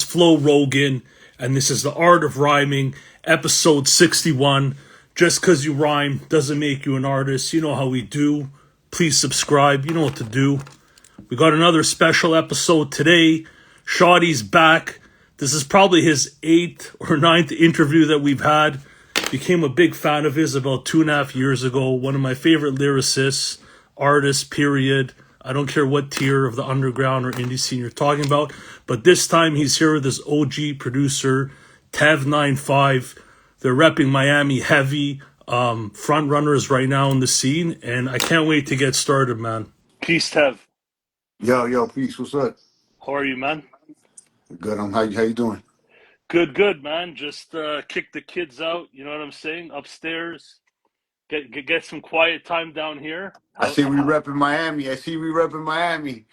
Flo Rogan, and this is The Art of Rhyming, episode 61. Just because you rhyme doesn't make you an artist. You know how we do. Please subscribe. You know what to do. We got another special episode today. Shottie's back. This is probably his 8th or 9th interview that we've had. Became a big fan of his about 2.5 years ago. One of my favorite lyricists, artists, period. I don't care what tier of the underground or indie scene you're talking about. But this time he's here with his OG producer, Tev95. They're repping Miami heavy. Front runners right now in the scene. And I can't wait to get started, man. Peace, Tev. Yo, peace. What's up? How are you, man? Good. How you doing? Good, man. Just kick the kids out. You know what I'm saying? Upstairs. Get some quiet time down here. I see we repping Miami.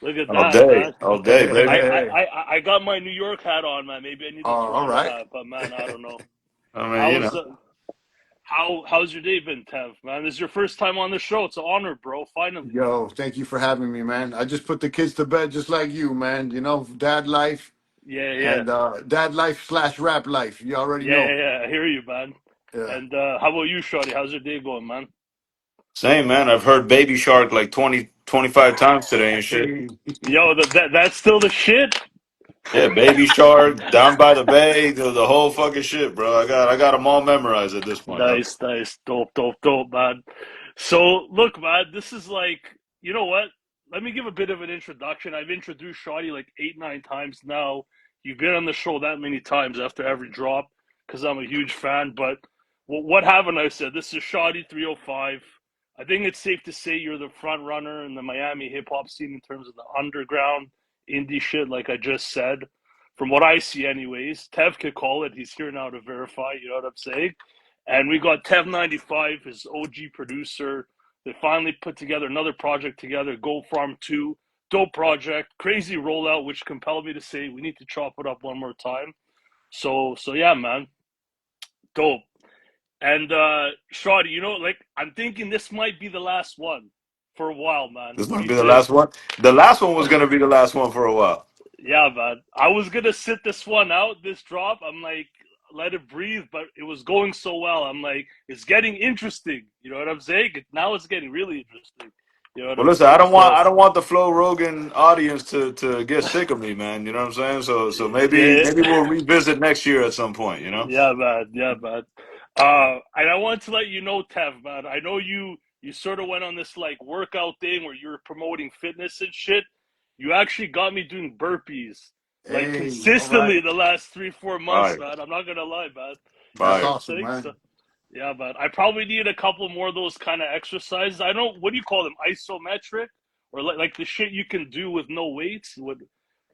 Look at All that, day, man. all day, baby. I got my New York hat on, man. Maybe I need the All Toronto right. hat, but man, I don't know. I mean, you know. How's your day been, Tev? Man, this is your first time on the show. It's an honor, bro. Finally. Yo, thank you for having me, man. I just put the kids to bed just like you, man. You know, dad life Yeah. and dad life / rap life. You already know. Yeah. I hear you, man. Yeah. And how about you, Shottie? How's your day going, man? Same, man. I've heard Baby Shark like 20, 25 times today and shit. Yo, that's still the shit. Yeah, Baby Shark, Down by the Bay, the whole fucking shit, bro. I got them all memorized at this point, dog. Nice. Dope, man. So, look, man, this is like, you know what? Let me give a bit of an introduction. I've introduced Shottie like 8, 9 times now. You've been on the show that many times after every drop because I'm a huge fan. But what haven't I said? This is Shottie 305. I think it's safe to say you're the front runner in the Miami hip hop scene in terms of the underground indie shit, like I just said. From what I see, anyways, Tev could call it. He's here now to verify. You know what I'm saying? And we got Tev95, his OG producer. They finally put together another project together, Go Farm 2. Dope project, crazy rollout, which compelled me to say we need to chop it up one more time. So yeah, man. Dope. And Shottie, you know, like I'm thinking this might be the last one for a while, man. This What do might you be the think? last one. The last one was gonna be the last one for a while. Yeah, man. I was gonna sit this one out, this drop. I'm like, let it breathe, but it was going so well. I'm like, it's getting interesting. You know what I'm saying? Now it's getting really interesting. You know what Well, I'm listen, saying? I don't want the Flo Rogan audience to get sick of me, man. You know what I'm saying? So maybe Yeah, we'll revisit next year at some point. You know? yeah, man. And I want to let you know, Tev, man. I know you sort of went on this like workout thing where you were promoting fitness and shit. You actually got me doing burpees like Hey, all right. consistently the last 3, 4 months, Fire, man. I'm not gonna lie, man. You know That's what fire. I'm awesome, saying? So, man. yeah, man. I probably need a couple more of those kind of exercises. I don't. What do you call them? Isometric or like the shit you can do with no weights. What?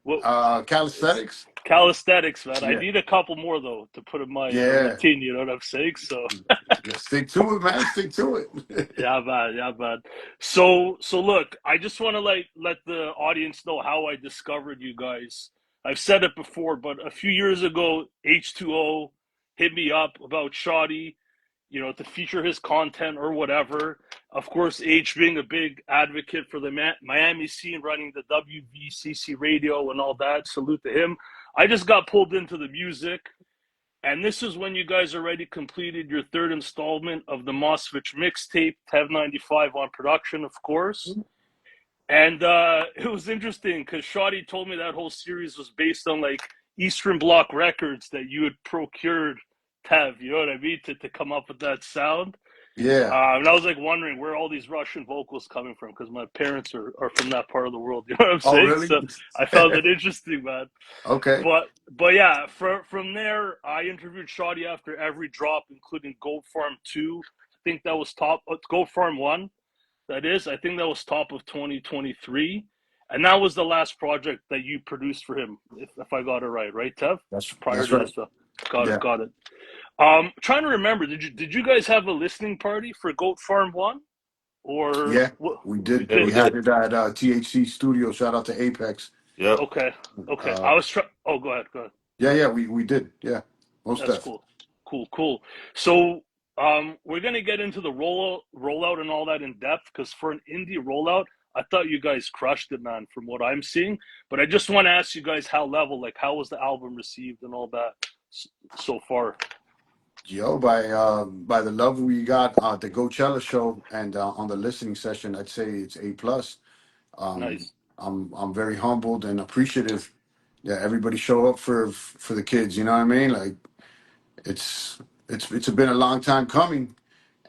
It's Calisthenics. calisthenics, man. I Yeah. need a couple more though to put in my Yeah. routine. You know what I'm saying? So. Stick to it, man. Stick to it. Yeah, man. So look, I just want to like let the audience know how I discovered you guys. I've said it before, but a few years ago, H2O hit me up about Shottie, you know, to feature his content or whatever. Of course, H being a big advocate for the Miami scene, running the WVCC radio and all that. Salute to him. I just got pulled into the music. And this is when you guys already completed your third installment of the Mosvich mixtape, Tev95 on production, of course. And it was interesting because Shottie told me that whole series was based on like Eastern Bloc records that you had procured, Tev, you know what I mean, to come up with that sound. Yeah. And I was like wondering where all these Russian vocals coming from because my parents are from that part of the world. You know what I'm Oh, saying? really? So I found it interesting, man. Okay. But yeah, from there, I interviewed Shottie after every drop, including Go Farm 2. I think that was top. Go Farm 1, that is. I think that was top of 2023. And that was the last project that you produced for him, if I got it right, Tev? Prior That's to right. this stuff. Got Yeah. it. Trying to remember, did you guys have a listening party for Goat Farm 1? Or Yeah. what? We You did. Yeah, We we did? had did. it at THC Studio. Shout out to Apex. Yep. Okay. Uh, I was trying. Oh, go ahead. yeah. We did. Yeah. Most That's stuff. cool. Cool. So we're gonna get into the rollout and all that in depth because for an indie rollout, I thought you guys crushed it, man, from what I'm seeing. But I just want to ask you guys how level, like, how was the album received and all that so far? Yo, by the love we got at the Coachella show and on the listening session, I'd say it's A plus. Nice. I'm very humbled and appreciative that everybody show up for the kids. You know what I mean? Like it's it's been a long time coming,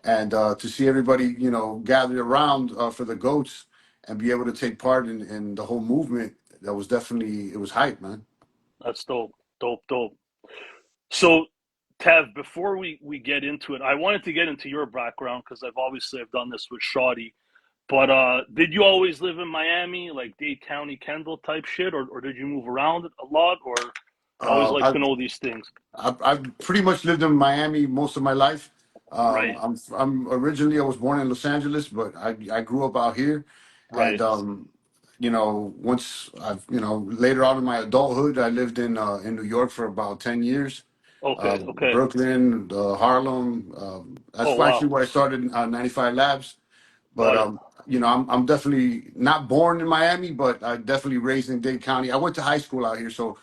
and to see everybody gathered around for the goats and be able to take part in the whole movement, that was definitely, it was hype, man. That's dope. Dope, dope. So, Tev, before we get into it, I wanted to get into your background because I've done this with Shottie. But did you always live in Miami, like Dade County, Kendall type shit, or did you move around a lot? Or I always Uh, like I, to know these things. I've pretty much lived in Miami most of my life. Right, I'm originally, I was born in Los Angeles, but I grew up out here, and right. once I've later on in my adulthood, I lived in New York for about 10 years. Okay, okay. Brooklyn, Harlem. Oh That's wow, actually where I started 95 Labs. But got it. I'm definitely not born in Miami, but I definitely raised in Dade County. I went to high school out here, so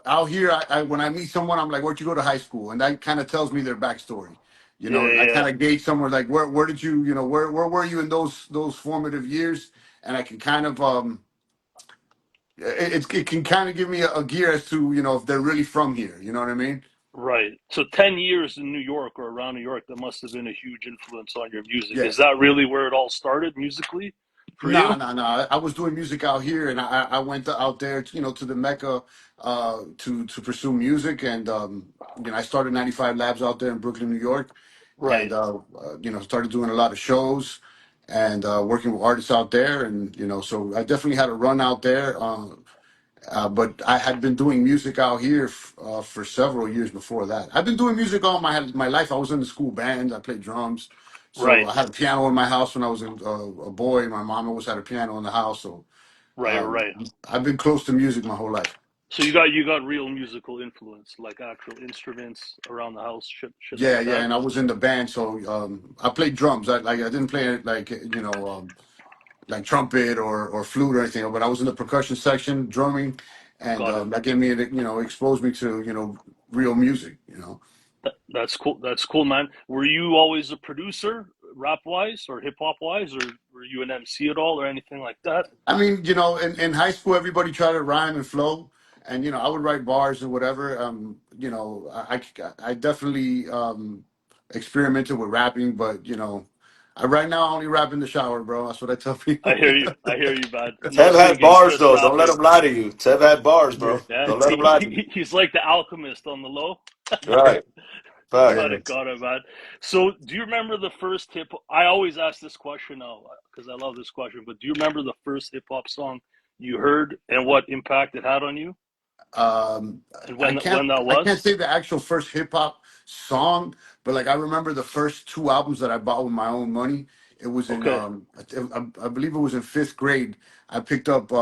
out here, when I meet someone, I'm like, "Where'd you go to high school?" And that kind of tells me their backstory. Yeah, I yeah, kind of gauge somewhere like, where did you, where were you in those formative years? And I can kind of it can kind of give me a gear as to if they're really from here. You know what I mean? right. So 10 years in New York or around New York, that must have been a huge influence on your music. Yeah. Is that really where it all started musically for Nah, you? nah, nah. I was doing music out here, and I went out there, to the Mecca, to pursue music, and I started 95 Labs out there in Brooklyn, New York, and Right, started doing a lot of shows, and working with artists out there, and so I definitely had a run out there. But I had been doing music out here for several years before that. I've been doing music all my life. I was in the school band. I played drums. So right, I had a piano in my house when I was a boy. My mom always had a piano in the house. So right, um, right. I've been close to music my whole life. So you got real musical influence, like actual instruments around the house, shit Yeah, like yeah. that. And I was in the band, so I played drums. I didn't play like like trumpet or flute or anything, but I was in the percussion section, drumming, and Got it. that gave me, exposed me to real music. That's cool. That's cool, man. Were you always a producer, rap wise or hip hop wise, or were you an MC at all or anything like that? I mean, in high school, everybody tried to rhyme and flow, and I would write bars and whatever. I definitely experimented with rapping, but right now I only rap in the shower, bro. That's what I tell people. I hear you. I hear you, man. No Tev had singing, bars just though. Don't let rapping. him lie to you. Tev had bars, Yeah, bro. Yeah, Don't let him lie to you. he's like the alchemist on the low. Right. Fact. yeah. Got it, man. So, do you remember the first hip? I always ask this question now because I love this question. But do you remember the first hip hop song you heard and what impact it had on you, Um, and I when that can't was? say the actual first hip hop song, but like I remember the first two albums that I bought with my own money. It was in Okay, I believe it was in fifth grade. I picked up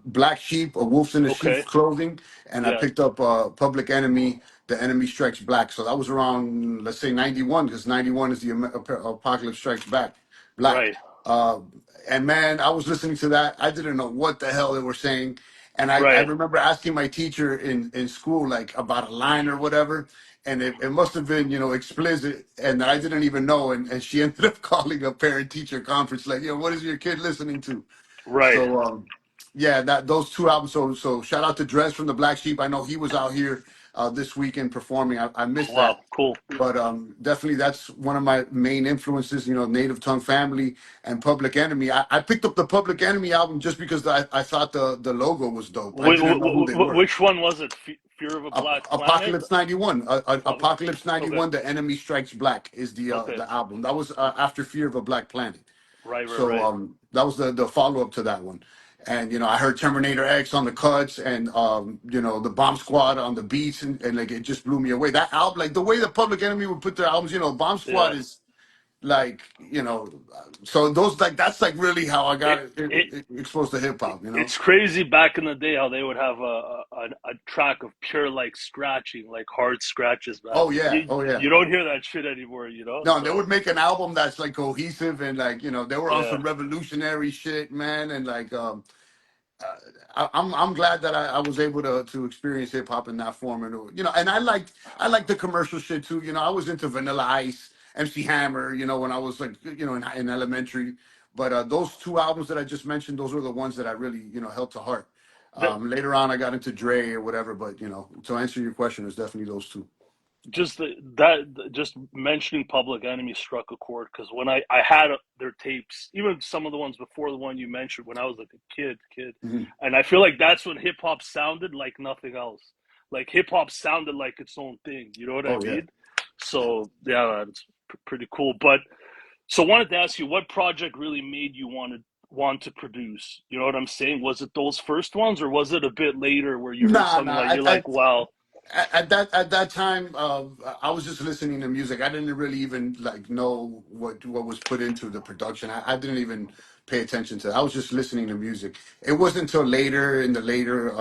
Black Sheep, a Wolves in the Sheep's okay, Clothing, and I yeah, picked up Public Enemy, The Enemy Strikes Black. So that was around, let's say, 91, because 91 is the Apocalypse Strikes Back Black. right, Uh, and man, I was listening to that. I didn't know what the hell they were saying. And I right, remember asking my teacher in school, like about a line or whatever. And it must have been, explicit. And I didn't even know. And she ended up calling a parent teacher conference, like, what is your kid listening to? right. So, yeah, those two albums. So shout out to Dress from the Black Sheep. I know he was out here this weekend performing. I Oh, missed wow, that. cool. But definitely that's one of my main influences, Native Tongue Family and Public Enemy. I picked up the Public Enemy album just because I thought the logo was dope. I didn't know who they were. Which one was it? Fear of a Black Planet? Apocalypse 91. Pop- Apocalypse Okay, 91, The Enemy Strikes Black is okay, the album. That was after Fear of a Black Planet. right, right, So right. that was the follow up to that one. And I heard Terminator X on the cuts, and the Bomb Squad on the beats, and like it just blew me away. That album, like the way the Public Enemy would put their albums, Bomb Squad Yeah, is like, you know, so those like that's like really how I It got it exposed to hip hop, you know. it's crazy back in the day how they would have a track of pure like scratching, like hard scratches, man. Oh yeah, oh yeah. You don't hear that shit anymore, you know? No, they So would make an album that's like cohesive and like, you know, they were on yeah. some revolutionary shit, man, and like I'm glad that I was able to experience hip hop in that form, and you know, and I liked the commercial shit too. You know, I was into Vanilla Ice, MC Hammer. You know, when I was like, you know, in elementary. But those two albums that I just mentioned, those were the ones that I really, you know, held to heart. That Later on, I got into Dre or whatever. But you know, to answer your question, it's definitely those two. just mentioning Public Enemy struck a chord because when I had their tapes, even some of the ones before the one you mentioned when I was like a kid, Mhm. and I feel like that's when hip hop sounded like nothing else. Like hip hop sounded like its own thing. You know what I Oh yeah, mean? yeah. So yeah, it's pretty cool. But so I wanted to ask you, what project really made you want to produce? You know what I'm saying? Was it those first ones, or was it a bit later where you heard Nah, something nah. that you're like, wow, At that time, I was just listening to music. I didn't really even like know what was put into the production. I didn't even pay attention to it. I was just listening to music. It wasn't until later in the later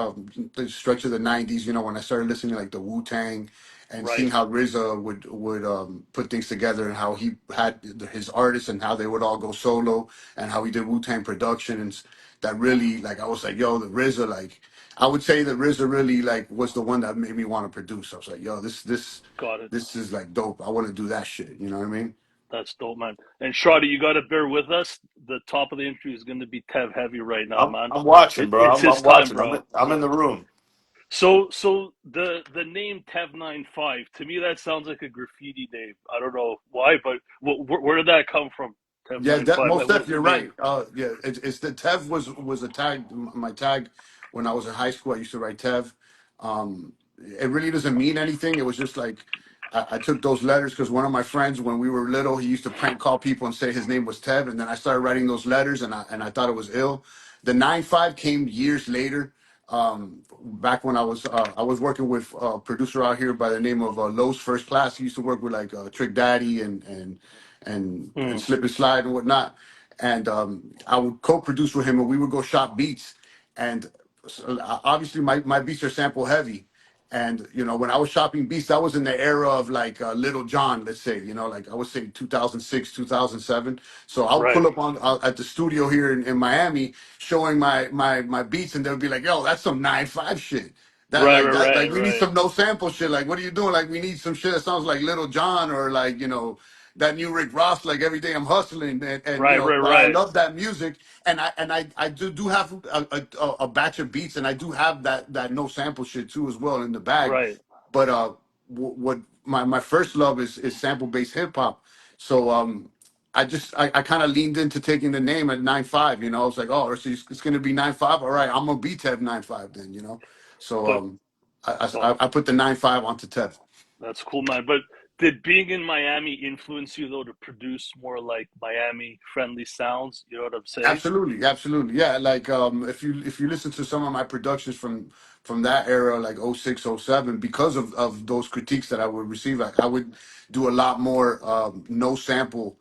the stretch of the '90s, you know, when I started listening to like the Wu Tang and seeing right, how RZA would put things together and how he had his artists and how they would all go solo and how he did Wu Tang production that really like I was like, yo, the RZA like. I would say that RZA really like was the one that made me want to produce. I was like, yo, got it. this is like dope. I want to do that shit. You know what I mean? That's dope, man. And Shotty, you got to bear with us. The top of the interview is going to be Tev heavy right now, man. I'm watching, bro. It's his I'm time, watching. bro. I'm in the room. So the name Tev95 to me that sounds like a graffiti name. I don't know why, but where did that come from? Yeah, that Tev95. most Like what def. the You're name? right. Yeah, it's the Tev was a tag. My tag when I was in high school. I used to write Tev. It really doesn't mean anything. It was just like I took those letters because one of my friends, when we were little, he used to prank call people and say his name was Tev, and then I started writing those letters, and I thought it was ill. The 9-5 came years later. Back when I was working with a producer out here by the name of Lowe's First Class. He used to work with like Trick Daddy and Hmm, Slip and Slide and whatnot. And I would co-produce with him, and we would go shop beats. And so, obviously, my beats are sample heavy. And you know, when I was shopping beats, that was in the era of like Little John, let's say. You know, like I would say 2006, 2007. So I would right, pull up on at the studio here in Miami, showing my beats, and they'll be like, "Yo, that's some 9-5 shit." Like we need right. some no sample shit. Like, what are you doing? Like, we need some shit that sounds like Little John or like, you know, that new Rick Ross, like every day I'm hustling, and you know, but I Right, love that music, and I do have a batch of beats, and I do have that no sample shit too as well in the bag, right. but what my first love is sample based hip hop, so I kind of leaned into taking the name at 9-5, you know. I was like, oh, so it's gonna be 9-5. All right, I'm gonna be Tev 9-5 then, you know. So But no, I put the 9-5 onto Tev. that's cool, man. But did being in Miami influence you though to produce more like Miami friendly sounds? You know what I'm saying? Absolutely, absolutely. Yeah, like if you listen to some of my productions from that era, like '06, '07, because of those critiques that I would receive, like I would do a lot more no sample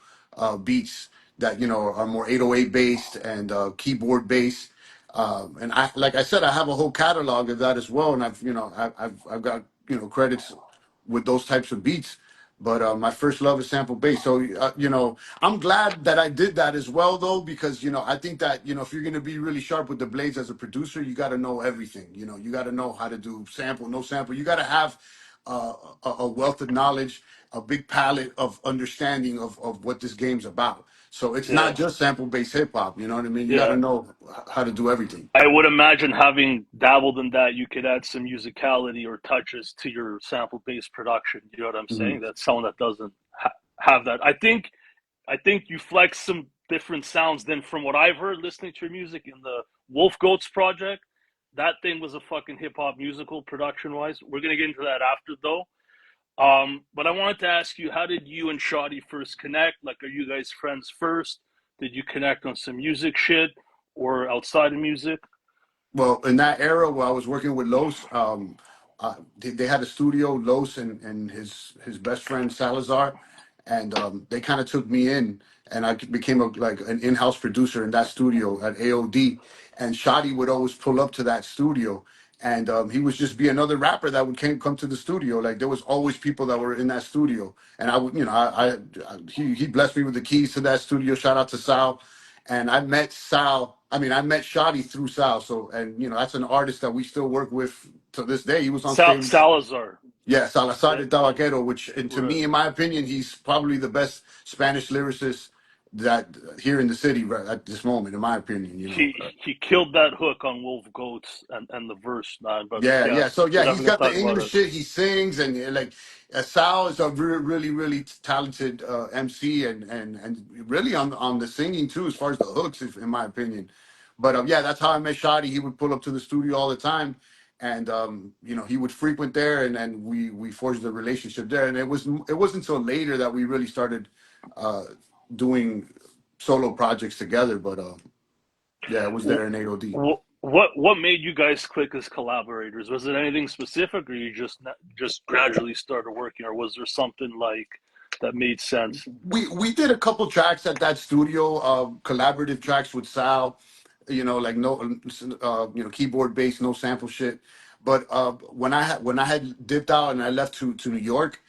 beats that, you know, are more 808 based and keyboard based. And I, like I said, I have a whole catalog of that as well, and I've got, you know, credits with those types of beats. But my first love is sample bass. So you know, I'm glad that I did that as well, though, because you know, I think that, you know, if you're gonna be really sharp with the blades as a producer, you got to know everything. You know, you got to know how to do sample, no sample. You got to have a wealth of knowledge, a big palette of understanding of what this game's about. So it's Yeah, not just sample based hip hop. You know what I mean? You got to yeah. know how to do everything. I would imagine having dabbled in that, you could add some musicality or touches to your sample-based production. You know what I'm saying? Mhm. That's someone that doesn't have that. I think you flex some different sounds than from what I've heard listening to your music in the Wolf Goats project. That thing was a fucking hip hop musical production wise. We're gonna get into that after though. But I wanted to ask you, how did you and Shottie first connect? Like, are you guys friends first? Did you connect on some music shit or outside of music? Well, in that era where I was working with Los, they had a studio, Los and his best friend Salazar, and they kind of took me in, and I became like an in-house producer in that studio at AOD. And Shottie would always pull up to that studio, and he would just be another rapper that would come to the studio. Like there was always people that were in that studio, and I would, he blessed me with the keys to that studio. Shout out to Sal. And I met Sal. I mean, I met Shottie through Sal. So, and that's an artist that we still work with to this day. He was on stage. Salazar. Yeah, Salazar Yeah, de Tabaquero, which, and to right. me, in my opinion, he's probably the best Spanish lyricist that here in the city right at this moment, in my opinion. He killed that hook on Wolf Goats and the verse, man. But Yeah, yeah, yeah. So we're yeah, he's definitely got gonna the talk about English it. shit. He sings and like Sal is a really, really talented MC and really on the singing too, as far as the hooks, in my opinion. But yeah, that's how I met Shottie. He would pull up to the studio all the time, and he would frequent there, and we forged a relationship there. And it wasn't until later that we really started uh, doing solo projects together. But yeah, it was there in AOD. What made you guys click as collaborators? Was it anything specific, or you just gradually started working, or was there something like that made sense? We did a couple tracks at that studio, collaborative tracks with Sal, like no, keyboard based, no sample shit. But when I had dipped out and I left to New York,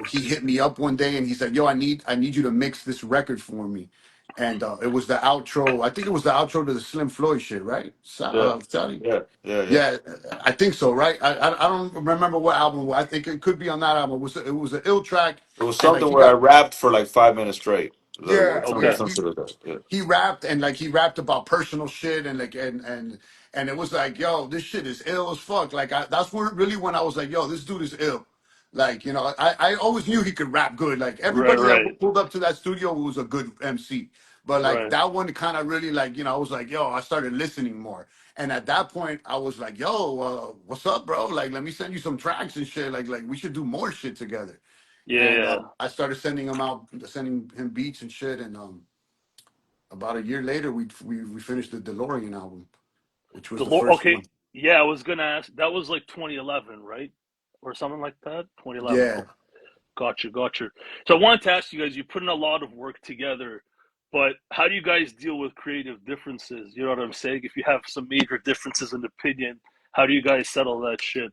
he hit me up one day and he said, "Yo, I need you to mix this record for me." And it was the outro. I think it was the outro to the Slim Floyd shit, right? Yeah, Sally? yeah, yeah, yeah. Yeah, I think so, right? I don't remember what album. I think it could be on that album. It was an ill track, It was and like something he where I got rapped for like 5 minutes straight. yeah, Okay, Something like that. Yeah. he rapped and like he rapped about personal shit and like and it was like, yo, this shit is ill as fuck. Like that's really when I was like, yo, this dude is ill. Like, I always knew he could rap good. Like right, everybody that right, pulled up to that studio was a good MC. But like right. that one kind of really like, I was like, yo, I started listening more. And at that point, I was like, yo, what's up, bro? Like, let me send you some tracks and shit. Like we should do more shit together. Yeah, And yeah. I started sending him beats and shit. And about a year later, we finished the DeLorean album, which was the first Okay, one. yeah. I was gonna ask. That was like 2011, right, or something like that. 2011. Yeah, Oh, gotcha. So I wanted to ask you guys. You put in a lot of work together, but how do you guys deal with creative differences? You know what I'm saying? If you have some major differences in opinion, how do you guys settle that shit?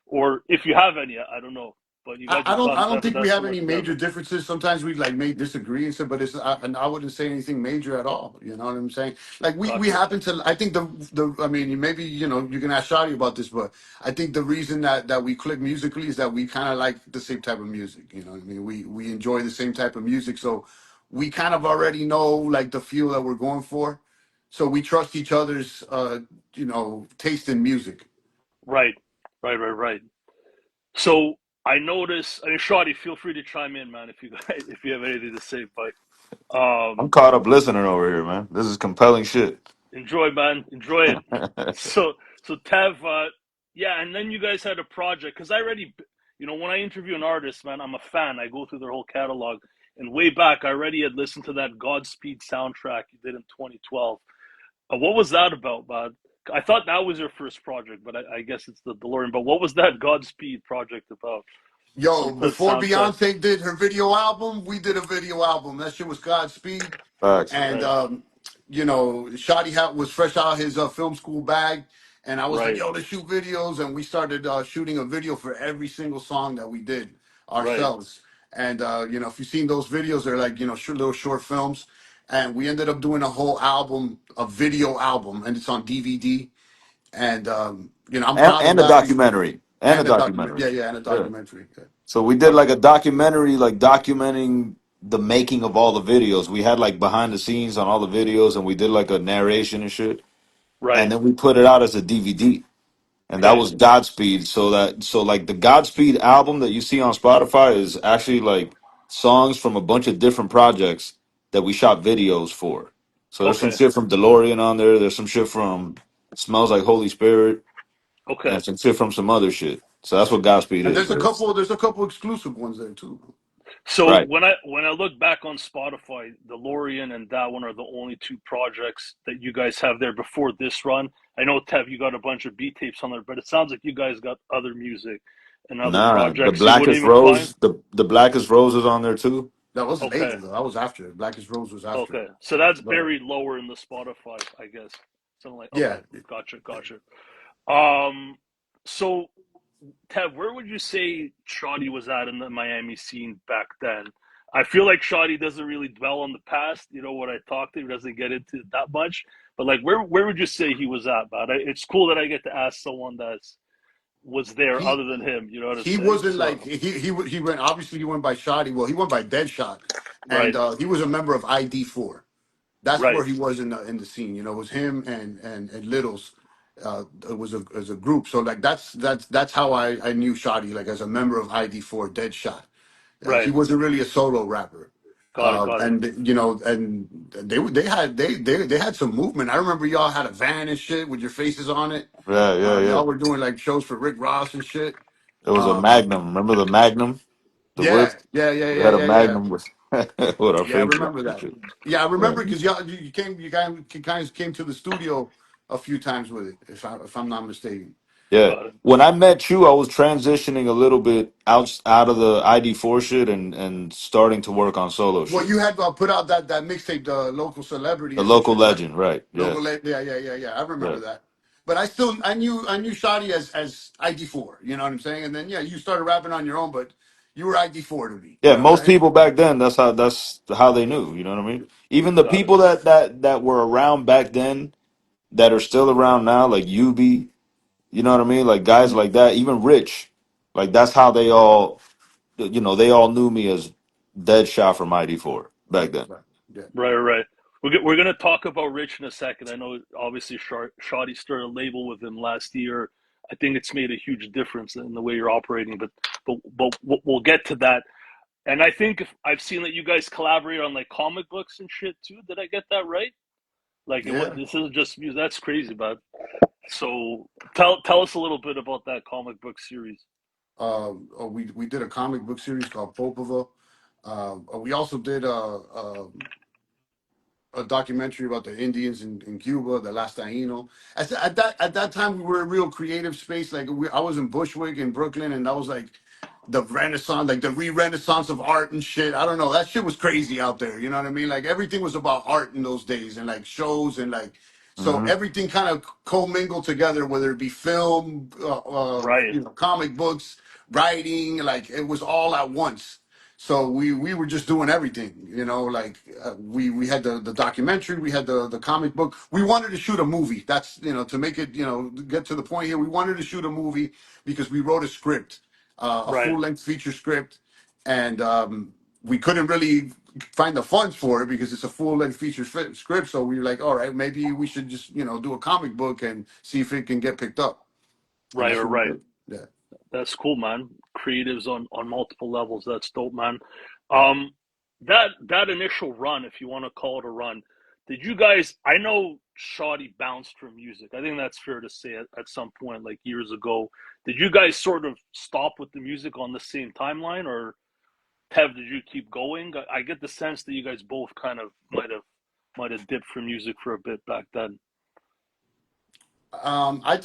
Or if you have any, I don't know. But you I, guys I have don't I done don't think we that so have much any major together, differences. Sometimes we like may disagree and stuff, but and I wouldn't say anything major at all. You know what I'm saying? Like we gotcha. happen to. I think the I mean maybe you can ask Shotty about this, but I think the reason that we click musically is that we kind of like the same type of music. You know what I mean? We enjoy the same type of music, so we kind of already know like the feel that we're going for. So we trust each other's taste in music. Right, right. So I notice. I mean, Shotty, feel free to chime in, man, if you guys if you have anything to say. But I'm caught up listening over here, man. This is compelling shit. enjoy, man, enjoy it. So so Tev, yeah, and then you guys had a project because I already, when I interview an artist, man, I'm a fan. I go through their whole catalog, and way back, I already had listened to that Godspeed soundtrack you did in 2012. What was that about, man? I thought that was your first project, but I guess it's the DeLorean. But what was that Godspeed project about? Yo, Some before soundtrack, Beyonce did her video album, we did a video album. That shit was Godspeed. Facts. And, right? Shotty was fresh out his film school bag. And I was like, Right, yo, let's shoot videos. And we started shooting a video for every single song that we did right. ourselves. And, if you've seen those videos, they're like, little short films. And we ended up doing a whole album, a video album, and it's on DVD. And, I'm proud of And a that. documentary. And a And a document, documentary. yeah, yeah, and a Yeah. documentary. Yeah. So we did like a documentary, like documenting the making of all the videos. We had like behind the scenes on all the videos, and we did like a narration and shit. And Right. then we put it out as a DVD, and that Okay. was Godspeed. So like the Godspeed album that you see on Spotify is actually like songs from a bunch of different projects that we shot videos for. So there's some Okay. shit from DeLorean on there. There's some shit from Smells Like Holy Spirit, Okay. and some shit from some other shit. So that's what Godspeed And is, there's a bro. couple. There's a couple exclusive ones there too. So Right. when I look back on Spotify, DeLorean and that one are the only two projects that you guys have there before this run. I know Tev, you got a bunch of beat tapes on there, but it sounds like you guys got other music and other Nah, the projects you wouldn't Blackest even find. Rose, the Blackest Rose is on there too. That was Okay, later though. That was after. Blackest Rose was after. okay. So that's But buried lower in the Spotify, I guess. Something like okay, yeah, gotcha, gotcha. Um, so Tev, where would you say Shottie was at in the Miami scene back then? I feel like Shottie doesn't really dwell on the past. You know, when I talk to him, he doesn't get into it that much. But like, where would you say he was at, man? It's cool that I get to ask someone that was there he other than him. You know what I'm he saying? wasn't like So, he went, obviously he went by Shotty. Well, he went by Deadshot, and right, he was a member of ID4. That's where right, he was in the scene. You know, it was him and Littles. It was as a group. So like that's how I knew Shotty, like as a member of ID4, Deadshot. He right. wasn't really a solo rapper. Got it, got it. And you know, and they had some movement. I remember y'all had a van and shit with your faces on it. Yeah, yeah, yeah. Y'all were doing like shows for Rick Ross and shit. It was a Um, Magnum. Remember the Magnum? The whip? yeah, yeah, yeah, We yeah, had a yeah, yeah. Magnum with with our Yeah, I faces on remember and that. shit. Yeah, I Yeah. remember because you guys came to the studio a few times with it, if I'm not mistaken. Yeah. Got it. When I met you, I was transitioning a little bit out of the ID4 shit and starting to work on solo Well, shit. you had put out that mixtape, the local celebrity The or some local shit, right? legend, right? Yeah. Yeah, yeah, yeah, yeah. I Yeah. remember that. But I knew Shotty as ID4. You know what I'm saying? And then yeah, you started rapping on your own, but you were ID4 to me. You Yeah, know what I'm most saying? people back then that's how they knew, you know what I mean? Even the Got it. people that were around back then that are still around now, like UB, you know what I mean? Like guys like that, even Rich, like that's how they all, they all knew me as Deadshot from ID4 back then. Right. Yeah. Right, right. We're gonna talk about Rich in a second. I know obviously Shotty started a label with him last year. I think it's made a huge difference in the way you're operating, but we'll get to that. And I think I've seen that you guys collaborate on like comic books and shit too. Did I get that right? Like Yeah. this isn't just music. That's crazy, man. So tell us a little bit about that comic book series. We did a comic book series called Popova. We also did a documentary about the Indians in Cuba, the Las Taino. At that time, we were a real creative space. Like I was in Bushwick in Brooklyn, and that was like the Renaissance, like the re-Renaissance of art and shit. I don't know, that shit was crazy out there. You know what I mean? Like everything was about art in those days, and like shows and like so Hmm. everything kind of commingled together, whether it be film, Right, comic books, writing, like it was all at once. So we were just doing everything, you know. Like we had the documentary, we had the comic book. We wanted to shoot a movie. That's to make it get to the point here. We wanted to shoot a movie because we wrote a script, a right, full length feature script, and we couldn't really find the funds for it because it's a full length feature script. So we were like, all right, maybe we should just do a comic book and see if it can get picked up, and right, that's or what we right. did. Yeah. That's cool, man. Creatives on multiple levels. That's dope, man. Um, that initial run, if you want to call it a run, did you guys? I know Shotty bounced from music. I think that's fair to say at some point, like years ago. Did you guys sort of stop with the music on the same timeline, or Tev, did you keep going? I get the sense that you guys both kind of might have dipped from music for a bit back then.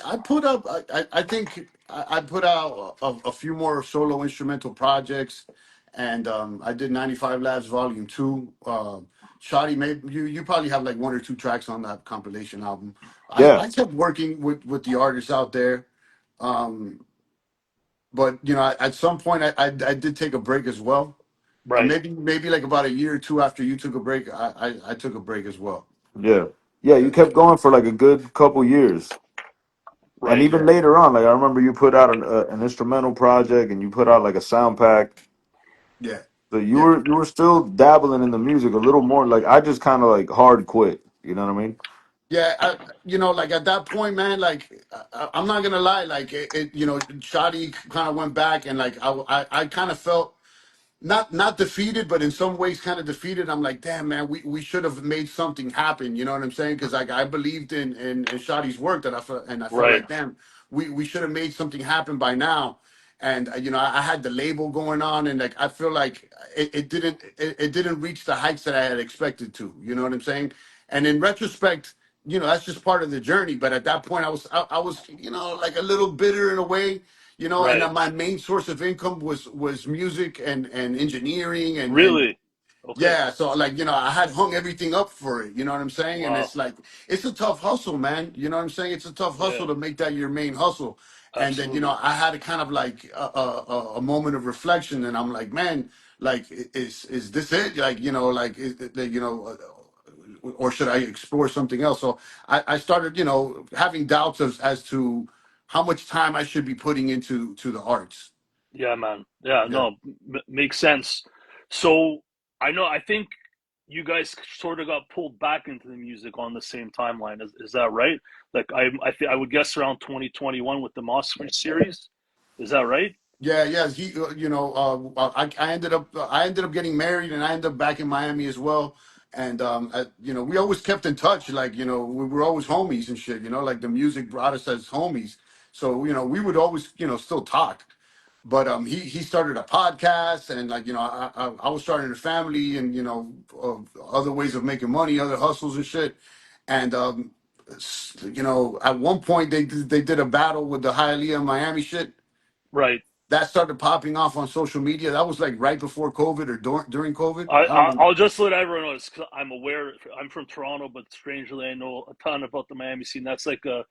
I put up. I think I put out a few more solo instrumental projects, and I did 95 Labs Volume Two. Shotty made you probably have like one or two tracks on that compilation album. Yeah, I kept working with the artists out there, um, but at some point I did take a break as well. Right, Maybe like about a year or two after you took a break, I took a break as well. yeah, yeah. You Yeah, kept going for like a good couple years, and right, even yeah, later on, like I remember you put out an instrumental project, and you put out like a sound pack. yeah, So you yeah. were still dabbling in the music a little more. Like I just kind of like hard quit. You know what I mean? Yeah, like at that point, man, like I'm not gonna lie, like Shotty kind of went back, and like I kind of felt not defeated, but in some ways kind of defeated. I'm like, damn, man, we should have made something happen. You know what I'm saying? Because like I believed in Shotty's work, that I felt right, like, damn, we should have made something happen by now. And I had the label going on, and like I feel like it didn't reach the heights that I had expected to. You know what I'm saying? And in retrospect, that's just part of the journey. But at that point, I was like a little bitter in a way, and right. my main source of income was music and engineering and Really? Okay. Yeah, so like, I had hung everything up for it, you know what I'm saying? And Wow. it's like it's a tough hustle, man. You know what I'm saying? It's a tough hustle Yeah. to make that your main hustle. And then, Absolutely. I had a kind of like a moment of reflection, and I'm like, man, like is this it? Like, like or should I explore something else? So I started, having doubts as to how much time I should be putting into the arts. Yeah, man. Yeah, Yeah. no, makes sense. So I know, I think you guys sort of got pulled back into the music on the same timeline. Is that right? Like I would guess around 2021 with the Mossman series. Is that right? Yeah, yeah. I ended up getting married, and I ended up back in Miami as well. And we always kept in touch. Like, we were always homies and shit. Like the music brought us as homies. So we would always still talk. But he started a podcast, and like I was starting a family, and other ways of making money, other hustles and shit. And at one point they did a battle with the Hialeah Miami shit Right. that started popping off on social media. That was like right before COVID or during COVID. I, I don't I know. I'll just let everyone know. It's 'cause I'm aware. I'm from Toronto, but strangely, I know a ton about the Miami scene. That's like a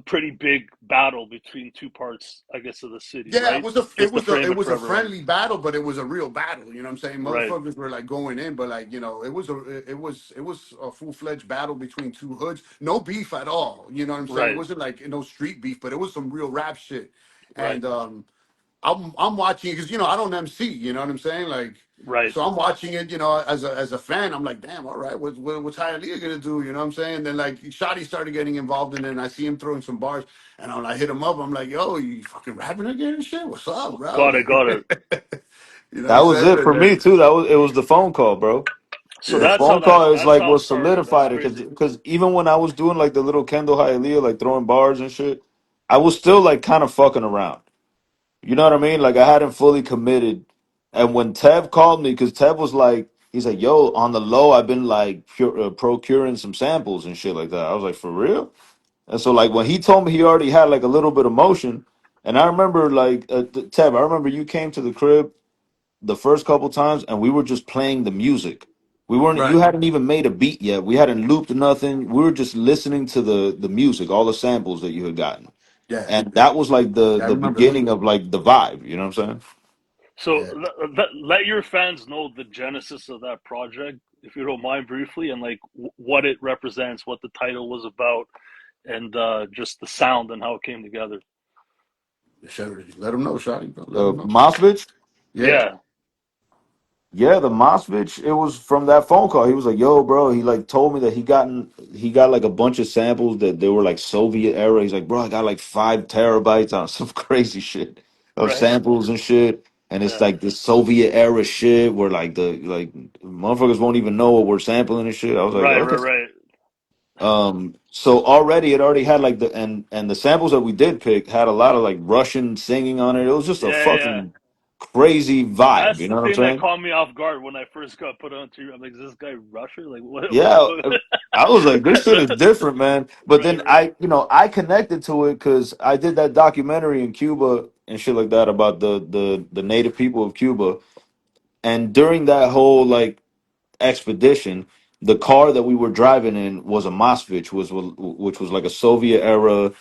pretty big battle between two parts, I guess, of the city, Yeah, right? it was a it Just to was a frame it it was for a everyone. friendly battle, but it was a real battle. You know what I'm saying? Right. Motherfuckers were like going in, but like it was a full fledged battle between two hoods. No beef at all. You know what I'm saying? It Right. wasn't like no street beef, but it was some real rap shit. Right. And I'm watching it because I don't MC. You know what I'm saying? Like, Right. so I'm watching it. As a fan, I'm like, damn, all right, what's Hialeah gonna do? You know what I'm saying? And then like Shottie started getting involved in it, and I see him throwing some bars, and I hit him up. I'm like, yo, you fucking rapping again and shit? What's up, bro? Got it. Like, Got it. you know what That I'm was saying? it And for me then, too. It was the phone call, bro. So The yeah, phone call is that's like how it what started. That's solidified it, crazy. because even when I was doing like the little Kendall Hialeah, like throwing bars and shit, I was still like kind of fucking around. You know what I mean? Like I hadn't fully committed. And when Tev called me, because Tev was like, he's like, "Yo, on the low, I've been like procuring some samples and shit like that." I was like, "For real?" And so like when he told me he already had like a little bit of motion, and I remember like Tev, I remember you came to the crib the first couple times, and we were just playing the music. We weren't. You right, hadn't even made a beat yet. We hadn't looped nothing. We were just listening to the music, all the samples that you had gotten, yeah, and that was like the yeah. I the remember that. beginning of like the vibe. You know what I'm saying? So Yeah, let your fans know the genesis of that project, if you don't mind, briefly, and like what it represents, what the title was about, and just the sound and how it came together. let him know, Shottie. Let The him know. Mosvich. Yeah, Yeah. Yeah, the Mosvich, it was from that phone call. He was like, "Yo, bro," he like told me that he got like a bunch of samples that they were like Soviet era. He's like, "Bro, I got like 5 terabytes on some crazy shit of Right. samples and shit." And it's Yeah. like this Soviet era shit where like motherfuckers won't even know what we're sampling and shit. I was like, Right. okay. Right. Right. So already it already had like the samples that we did pick had a lot of like Russian singing on it. It was just a Yeah. Yeah. fucking crazy vibe. That's You the know what I'm thing that saying? caught me off guard when I first got put on to. I'm like, is this guy Russian? Like, what? Yeah, I was like, this shit is different, man. But Right. then Right. I connected to it because I did that documentary in Cuba and shit like that about the native people of Cuba. And during that whole like expedition, the car that we were driving in was a Moskvich, which was like a Soviet era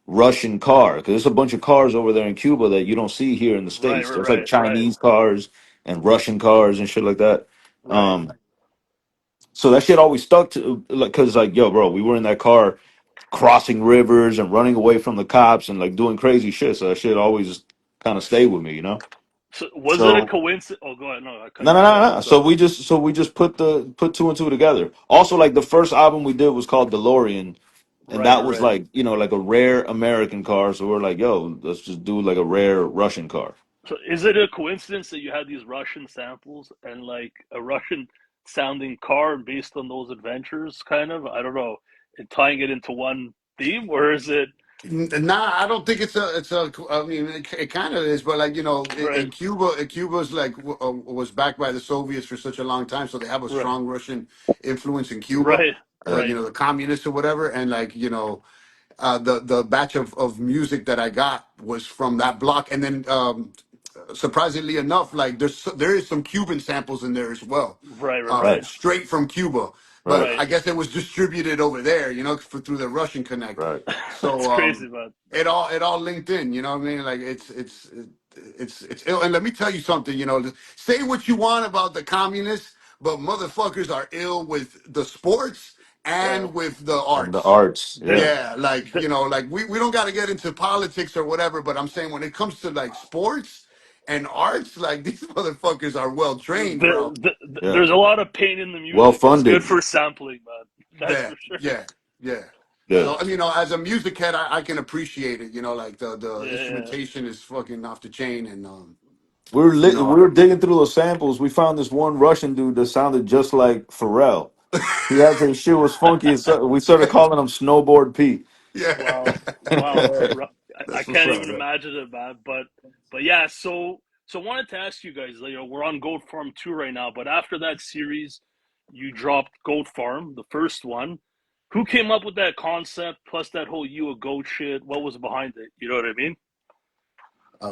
Russian car. Because there's a bunch of cars over there in Cuba that you don't see here in the Right. States. Right. There's like Right. Right. Chinese cars and Russian cars and shit like that. Right. Um, so that shit always stuck to like, cause like, yo, bro, we were in that car crossing rivers and running away from the cops and like doing crazy shit. So that shit always kind of stayed with me, you know. So was it a So coincidence? Oh, go ahead. No, I cut no, you no, off. Go no, ahead. no. Go ahead. So we just put two and two together. Also, like the first album we did was called DeLorean, and Right. that was Right. like like a rare American car. So we're like, yo, let's just do like a rare Russian car. So is it a coincidence that you had these Russian samples and like a Russian sounding car based on those adventures, kind of? I don't know, and tying it into one theme, or is it Nah, I don't think it's a. I mean, it kind of is, but like right? in Cuba's like was backed by the Soviets for such a long time, so they have a Right. strong Russian influence in Cuba. Right. Right. The communists or whatever, and like the batch of music that I got was from that block, and then surprisingly enough, like there is some Cuban samples in there as well, Right, right, right, Right, straight from Cuba. But right, right. I guess it was distributed over there, through the Russian Connect. right. That's So crazy, man. it all linked in. You know what I mean? Like it's ill. And let me tell you something. Say what you want about the communists, but motherfuckers are ill with the sports Yeah, and with the And the arts. arts, the, yeah. Yeah, like the, like we don't got to get into politics or whatever, but I'm saying when it comes to like sports and arts, like these motherfuckers are well trained, bro. Yeah. there's a lot of pain in the Well music. It's good funded. for sampling, man. That's Yeah, for sure. yeah, yeah. Yeah. So as a music head, I can appreciate it. Like the Yeah, instrumentation is fucking off the chain, and We were digging through those samples. We found this one Russian dude that sounded just like Pharrell. He had his shit was funky. We started yeah, calling him Snowboard P. wow, wow. yeah. I That's what's can't up. even imagine it, man. But yeah. So I wanted to ask you guys. We're on Goat Farm 2 right now, but after that series, you dropped Goat Farm, the first one. Who came up with that concept? Plus that whole "you a goat" shit. What was behind it? You know what I mean?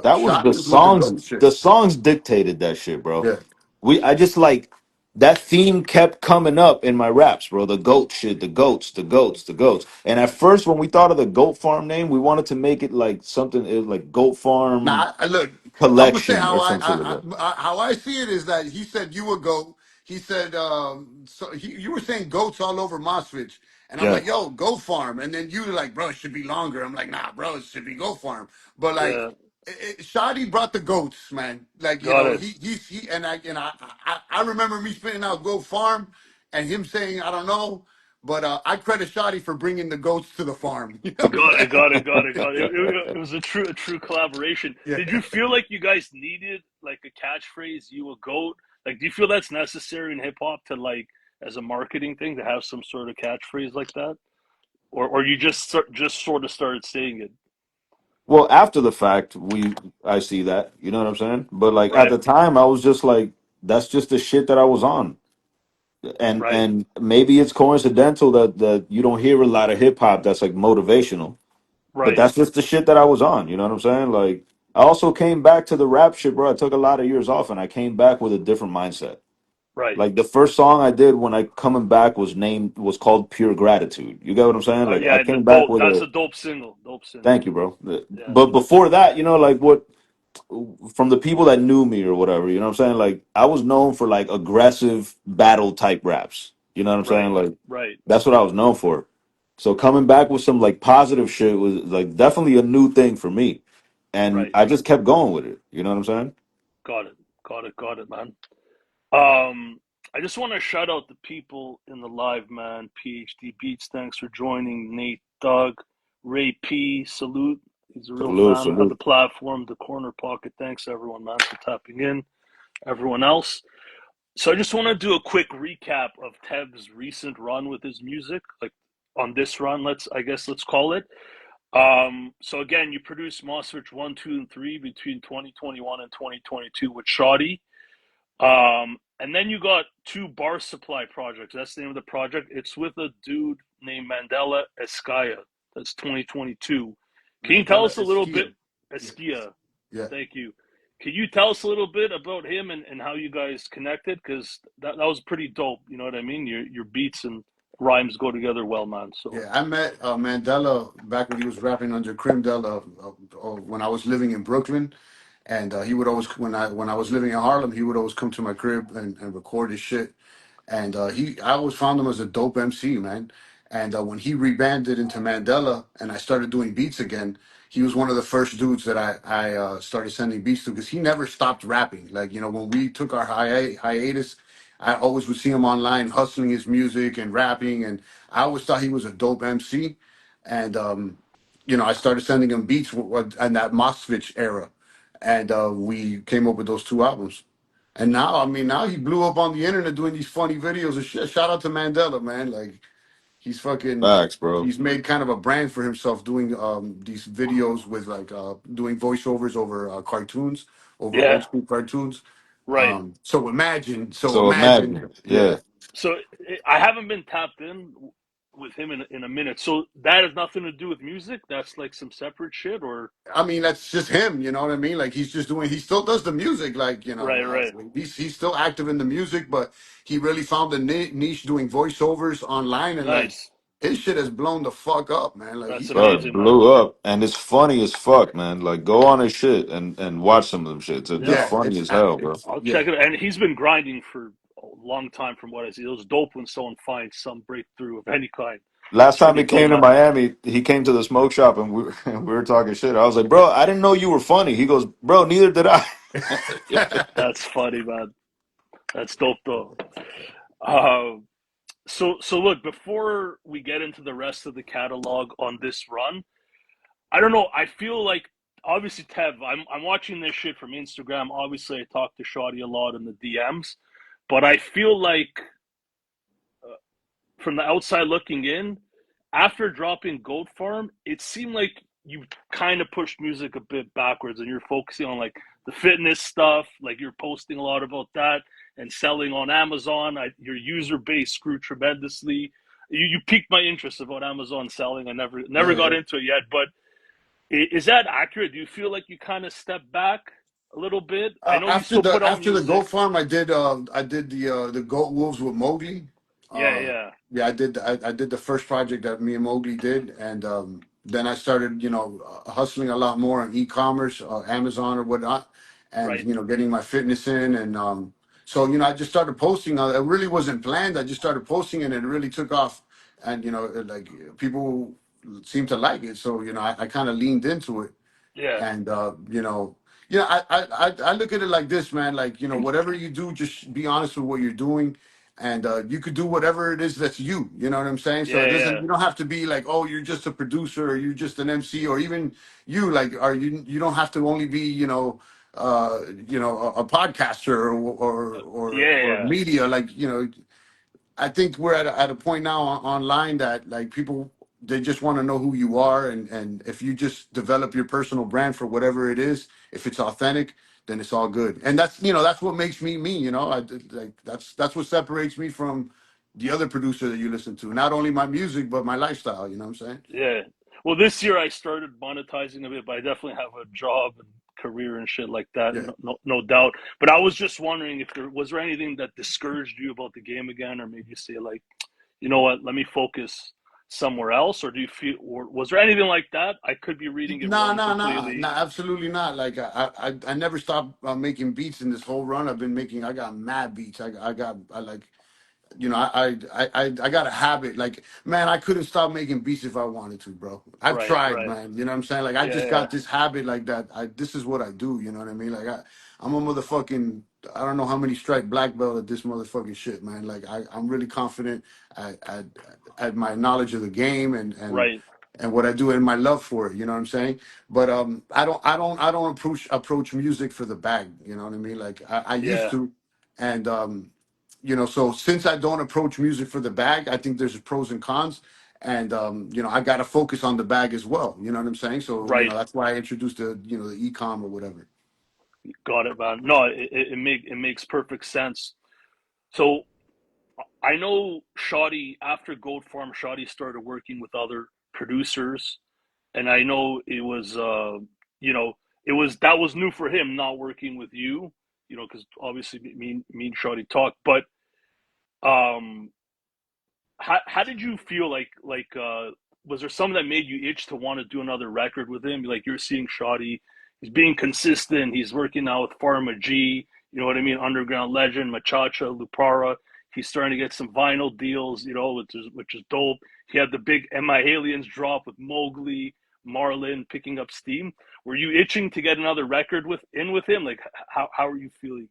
That was Shot the with the songs. goat shit. The songs dictated that shit, bro. Yeah. I just like that theme kept coming up in my raps, bro. The goat shit, the goats, the goats, the goats. And at first, when we thought of the Goat Farm name, we wanted to make it like something like Goat Farm Now, look, I'm gonna say Collection how or some shit like that. how I see it is that he said you would go. He said you were saying goats all over Mosfetch, and I'm Yeah, like, yo, Goat Farm, and then you were like, bro, it should be longer. I'm like, nah, bro, it should be Goat Farm. But like, Yeah, Shottie brought the goats, man. Like got it, he and I remember me spitting out Goat Farm, and him saying I don't know. But I credit Shottie for bringing the goats to the farm. You know what I'm got it, saying? got it, got it, got it. It was a true collaboration. Yeah. Did you feel like you guys needed like a catchphrase? You a goat? Like, do you feel that's necessary in hip hop to like as a marketing thing to have some sort of catchphrase like that, or you just sort of started saying it? well, after the fact, I see that. You know what I'm saying? But like at Right, the time, I was just like, that's just the shit that I was on. right, And maybe it's coincidental that you don't hear a lot of hip hop that's like motivational. But right, that's just the shit that I was on. You know what I'm saying? Like I also came back to the rap shit, bro. I took a lot of years off, and I came back with a different mindset. right. Like the first song I did when I coming back was called Pure Gratitude. You get what I'm saying? Like I Yeah, the came back dope. with That's a a dope single. Dope single. thank you, bro. Yeah, But before that, like what from the people that knew me or whatever, you know what I'm saying? Like I was known for like aggressive battle type raps. You know what I'm saying? right, Like right, that's what I was known for. So coming back with some like positive shit was like definitely a new thing for me. And right. I just kept going with it. You know what I'm saying? Got it, got it, got it, man. Um, I just want to shout out the people in the live, man. PhD Beats, thanks for joining. Nate, Doug, Ray P, salute. He's a real Salute, fan of salute. the platform. The Corner Pocket, thanks everyone, man, for tapping in. Everyone else. So I just want to do a quick recap of Tev's recent run with his music, like on this run. Let's call it. So again, you produced Mossrich 1, 2, and 3 between 2021 and 2022 with Shottie. And then you got two Bar Supply projects. That's the name of the project. It's with a dude named Mandela Escaya. That's 2022. Can you tell Mandela us a little bit? Eskia. Yeah. Esquia, Yeah. thank you. Can you tell us a little bit about him and how you guys connected? Because that was pretty dope. You know what I mean? Your beats and rhymes go together well, man. So Yeah, I met Mandela back when he was rapping under Crimdella when I was living in Brooklyn, and he would always when I was living in Harlem, he would always come to my crib and record his shit. And I always found him as a dope MC, man. And when he rebanded into Mandela, and I started doing beats again, he was one of the first dudes that I started sending beats to because he never stopped rapping. Like when we took our hiatus, I always would see him online hustling his music and rapping, and I always thought he was a dope MC. And I started sending him beats in that Mosfetch era, and we came up with those two albums. And now, I mean, now he blew up on the internet doing these funny videos and shit. Shout out to Mandela, man. Like Facts, bro. he's made kind of a brand for himself doing these videos with like doing voiceovers over cartoons, over old yeah, school cartoons. right. So imagine, So imagine, yeah. yeah. So I haven't been tapped in. with him in a minute. So that has nothing to do with music. That's like some separate shit, or I mean, that's just him. You know what I mean? Like he's just doing. He still does the music. Like right, right. he's still active in the music, but he really found a niche doing voiceovers online, and like Nice. his shit has blown the fuck up, man. Like That's he's Bro, it amazing, man. blew up, and it's funny as fuck, man. Like, go on his shit and watch some of them shits. They're Yeah, yeah, funny as hell, bro. it's I'll yeah. check it. And he's been grinding for a long time, from what I see. It was dope when someone finds some breakthrough of any kind. Last It's time really he dope, came to man. Miami, he came to the smoke shop, and we were talking shit. I was like, bro, I didn't know you were funny. He goes, bro, neither did I. That's funny, man. That's dope, though. Uh, so look, before we get into the rest of the catalog on this run, I don't know. I feel like obviously Tev, I'm watching this shit from Instagram. Obviously, I talk to Shottie a lot in the DMs, but I feel like from the outside looking in, after dropping Goat Farm, it seemed like you kind of pushed music a bit backwards, and you're focusing on like the fitness stuff. Like you're posting a lot about that and selling on Amazon. Your user base grew tremendously. You piqued my interest about Amazon selling. I never got Yeah. into it yet, but is that accurate? Do you feel like you kind of stepped back a little bit? I know you still put out After the music. goat farm, I did the goat wolves with Mowgli. Yeah, Uh, yeah, yeah, I did the first project that me and Mowgli did, and then I started hustling a lot more on e-commerce, Amazon or whatnot, and right. getting my fitness in, and so I just started posting. It really wasn't planned. I just started posting, and it really took off, and like people seemed to like it, so I kind of leaned into it, Yeah, and I look at it like this, man. Like whatever you do, just be honest with what you're doing, and you could do whatever it is that's you. You know what I'm saying? So it yeah, doesn't. yeah. You don't have to be like, oh, you're just a producer, or you're just an MC, or even you like, are you? You don't have to only be, a podcaster or Yeah, media. Like I think we're at a point now online that like people they just want to know who you are, and if you just develop your personal brand for whatever it is, if it's authentic, then it's all good. And that's what makes me me. Like that's what separates me from the other producer that you listen to. Not only my music but my lifestyle. You know what I'm saying? yeah. Well, this year I started monetizing a bit, but I definitely have a job and career and shit like that, Yeah. no doubt. But I was just wondering if there anything that discouraged you about the game again, or made you say like, you know what, let me focus somewhere else, or do you feel, or was there anything like that? I could be reading it Nah, wrong nah, nah, completely. nah, absolutely not. Like I never stopped making beats in this whole run. I've been making. I got mad beats. I like I got a habit. Like, man, I couldn't stop making beats if I wanted to, bro. I've Right, tried, right. man. You know what I'm saying? Like, I Yeah, just yeah. got this habit like that. This is what I do. You know what I mean? Like, I'm a motherfucking. I don't know how many strike black belt at this motherfucking shit, man. Like, I'm really confident at, at at my knowledge of the game Right. and what I do and my love for it. You know what I'm saying? But I don't approach music for the bag. You know what I mean? Like, I used Yeah. to, and so since I don't approach music for the bag, I think there's pros and cons. And I got to focus on the bag as well. You know what I'm saying? So Right. that's why I introduced the e-com or whatever. Got it, man. No, it makes perfect sense. So I know Shottie, after Gold Farm, Shottie started working with other producers, and I know it was you know that was new for him, not working with you, because obviously me and Shottie talked. But um how did you feel, was there something that made you itch to want to do another record with him? Like, you're seeing Shottie, he's being consistent, he's working now with Farma G, you know what I mean, underground legend, Machacha, Lupara. He's starting to get some vinyl deals, which is dope. He had the big Am I Aliens drop with Mowgli, Marlin picking up steam. Were you itching to get another record with him? Like, how are you feeling,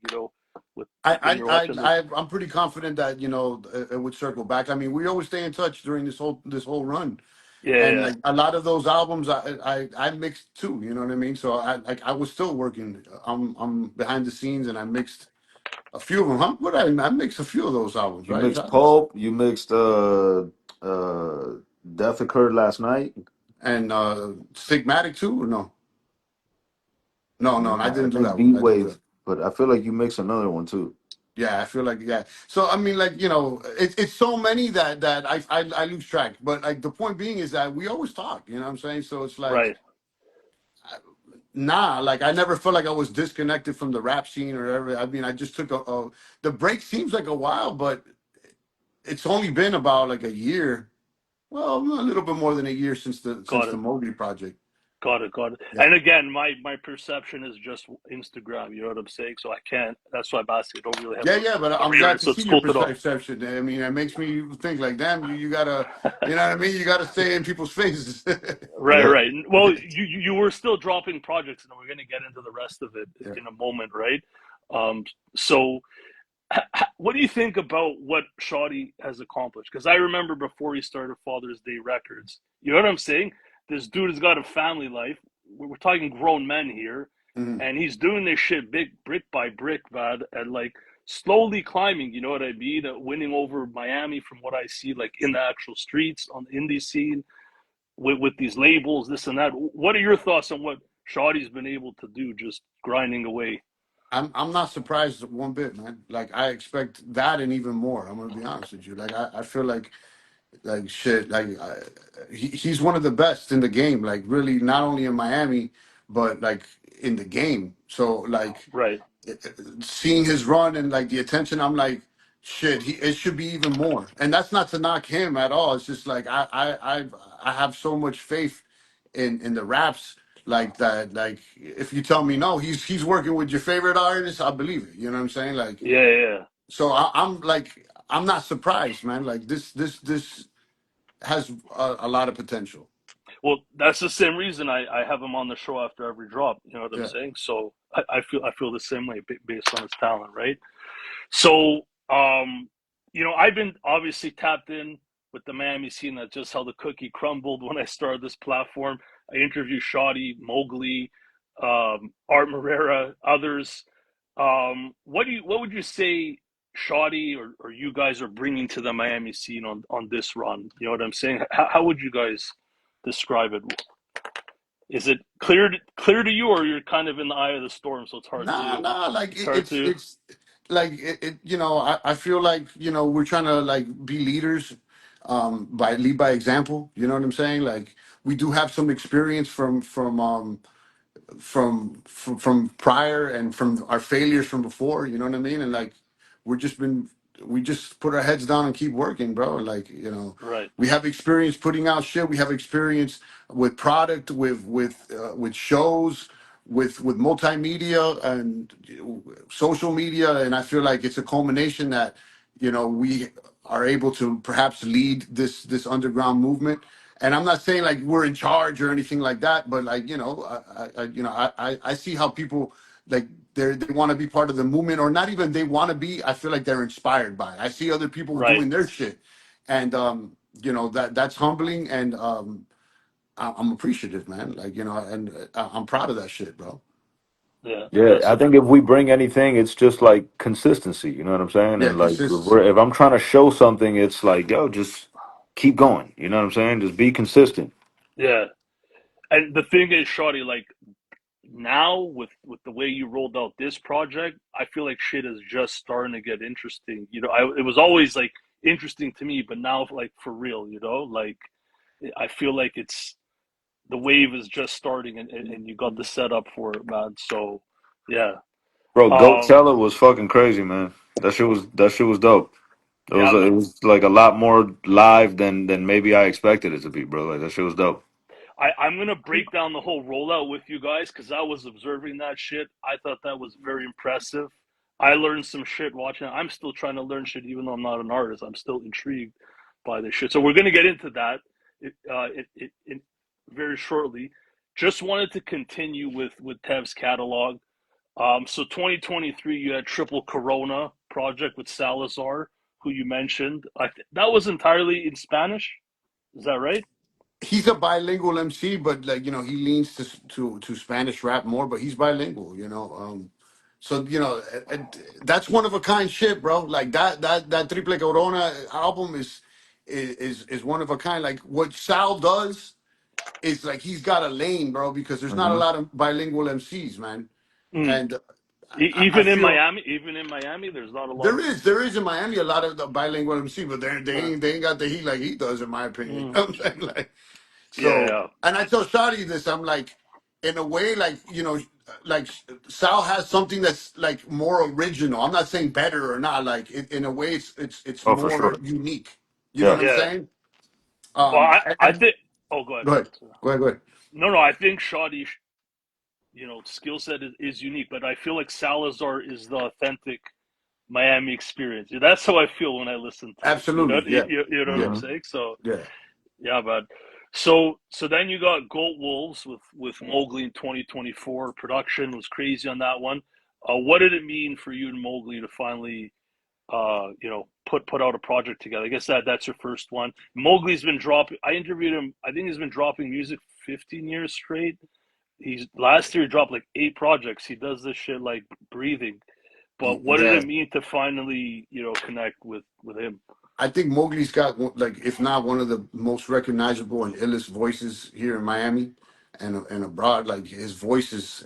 with when I you're I watching this? I I'm pretty confident that it would circle back. I mean, we always stay in touch during this whole run, Yeah, and yeah, like a lot of those albums, I mixed too. You know what I mean? So I was still working. I'm behind the scenes, and I mixed a few of them. Huh? I mixed a few of those albums, You right? mixed Pulp. You mixed Death Occurred Last Night. And Stigmatic too, or no? No, I Nah, I didn't do think that one. Beat I didn't do that. Wave, but I feel like you mixed another one too. Yeah, I feel like yeah. So I mean, like it's so many that I lose track. But like the point being is that we always talk. You know what I'm saying? So it's like Right. nah, like I never felt like I was disconnected from the rap scene or whatever. I mean, I just took the break seems like a while, but it's only been about like a year. Well, a little bit more than a year since Got the it. Mowgli project. Got it. Got it. Yeah. And again, my perception is just Instagram. You know what I'm saying? So I can't. That's why I'm asking. I don't really have Yeah, yeah, but a I'm glad real. to So see it's your cool to know. perception. I mean, it makes me think like, damn, you gotta, you know what I mean? You gotta stay in people's faces. Right. Yeah. Right. Well, you were still dropping projects, and we're going to get into the rest of it Yeah. in a moment, right? So what do you think about what Shottie has accomplished? Because I remember before he started Father's Day Records, you know what I'm saying? This dude has got a family life. We're talking grown men here, Mhm. and he's doing this shit big brick by brick, man, and like slowly climbing. You know what I mean? Winning over Miami from what I see, like in the actual streets on the indie scene with these labels, this and that. What are your thoughts on what Shottie's been able to do, just grinding away? I'm not surprised one bit, man. Like I expect that and even more. I'm gonna be honest with you. Like I feel like shit. He's one of the best in the game. Like really, not only in Miami, but like in the game. So like Right, seeing his run and like the attention, I'm like, shit, it should be even more. And that's not to knock him at all. It's just like I have so much faith in the raps like that. Like if you tell me no, he's working with your favorite artist, I believe it. You know what I'm saying? Like yeah, yeah. Yeah. so I'm like I'm not surprised, man. Like this has a lot of potential. Well, that's the same reason I have him on the show after every drop. You know what I'm Yeah. saying? So I feel the same way based on his talent, right? So I've been obviously tapped in with the Miami scene. That just how the cookie crumbled when I started this platform. I interviewed Shottie, Mowgli, Art Morera, others. What would you say Shottie or you guys are bringing to the Miami scene on this run? You know what I'm saying? How would you guys describe it? Is it clear to you, or you're kind of in the eye of the storm, so Nah. Like it's hard to it's like I feel like we're trying to like be leaders, by lead by example. You know what I'm saying? Like we do have some experience from prior and from our failures from before. You know what I mean? And like we're just been we just put our heads down and keep working, bro. Like right, we have experience putting out shit. We have experience with product, with shows, with multimedia and social media. And I feel like it's a culmination that we are able to perhaps lead this underground movement. And I'm not saying like we're in charge or anything like that, but like I see how people like they want to be part of the movement, or not even they want to be. I feel like they're inspired by it. I see other people right, doing their shit, and that's humbling, and I'm appreciative, man. Like and I'm proud of that shit, bro. yeah, Yeah, yeah. I So think if we bring anything, it's just like consistency. You know what I'm saying? Yeah, And like, consistency. if I'm trying to show something, it's like, yo, just keep going. You know what I'm saying? Just be consistent. yeah, and the thing is, Shotty, like now with the way you rolled out this project, I feel like shit is just starting to get interesting. It was always like interesting to me, but now like for real, like I feel like it's the wave is just starting, and you got the setup for it, man. So yeah, Bro, Goat um, Teller was fucking crazy, man. That shit was dope. yeah, It man. was like a lot more live than maybe I expected it to be, bro. Like that shit was dope. I'm gonna break down the whole rollout with you guys because I was observing that shit. I thought that was very impressive. I learned some shit watching it. I'm still trying to learn shit, even though I'm not an artist. I'm still intrigued by this shit. So we're gonna get into that very shortly. Just wanted to continue with Tev's catalog. So 2023, you had Triple Corona project with Salazar, who you mentioned. That was entirely in Spanish. Is that right? He's a bilingual MC, but like he leans to Spanish rap more, but he's bilingual. So that's one of a kind shit, bro. Like that Triple Corona album is one of a kind. Like what Sal does is like he's got a lane, bro, because there's not a Hmm. lot of bilingual MCs, man. Mm, And I Even in feel Miami, there's not a lot of. there is in Miami a lot of the bilingual MC, but Uh, they ain't got the heat like he does, in my opinion. mm, You know what I'm saying? Like, yeah, so, yeah, and I tell Shotty this, I'm like, in a way, like, like Sal has something that's like more original. I'm not saying better or not. Like, in a way, it's Oh, for more sure. unique. You know Yeah. what I'm yeah. saying? Well, I And think. Oh, go ahead, go go ahead, ahead. go ahead, go ahead. No, I think Shotty, skill set is unique, but I feel like Salazar is the authentic Miami experience. That's how I feel when I listen to it. Absolutely, yeah, You know what yeah, I'm Hmm. saying? So yeah. yeah, but so then you got Goat Wolves with Mowgli in 2024. Production was crazy on that one. What did it mean for you and Mowgli to finally put out a project together? I guess that's your first one. Mowgli's been dropping. I interviewed him. I think he's been dropping music 15 years straight. He's last year he dropped like 8 projects. He does this shit like breathing. But what did Yeah, it mean to finally, connect with him? I think Mowgli's got like, if not one of the most recognizable and illest voices here in Miami and abroad. Like his voice is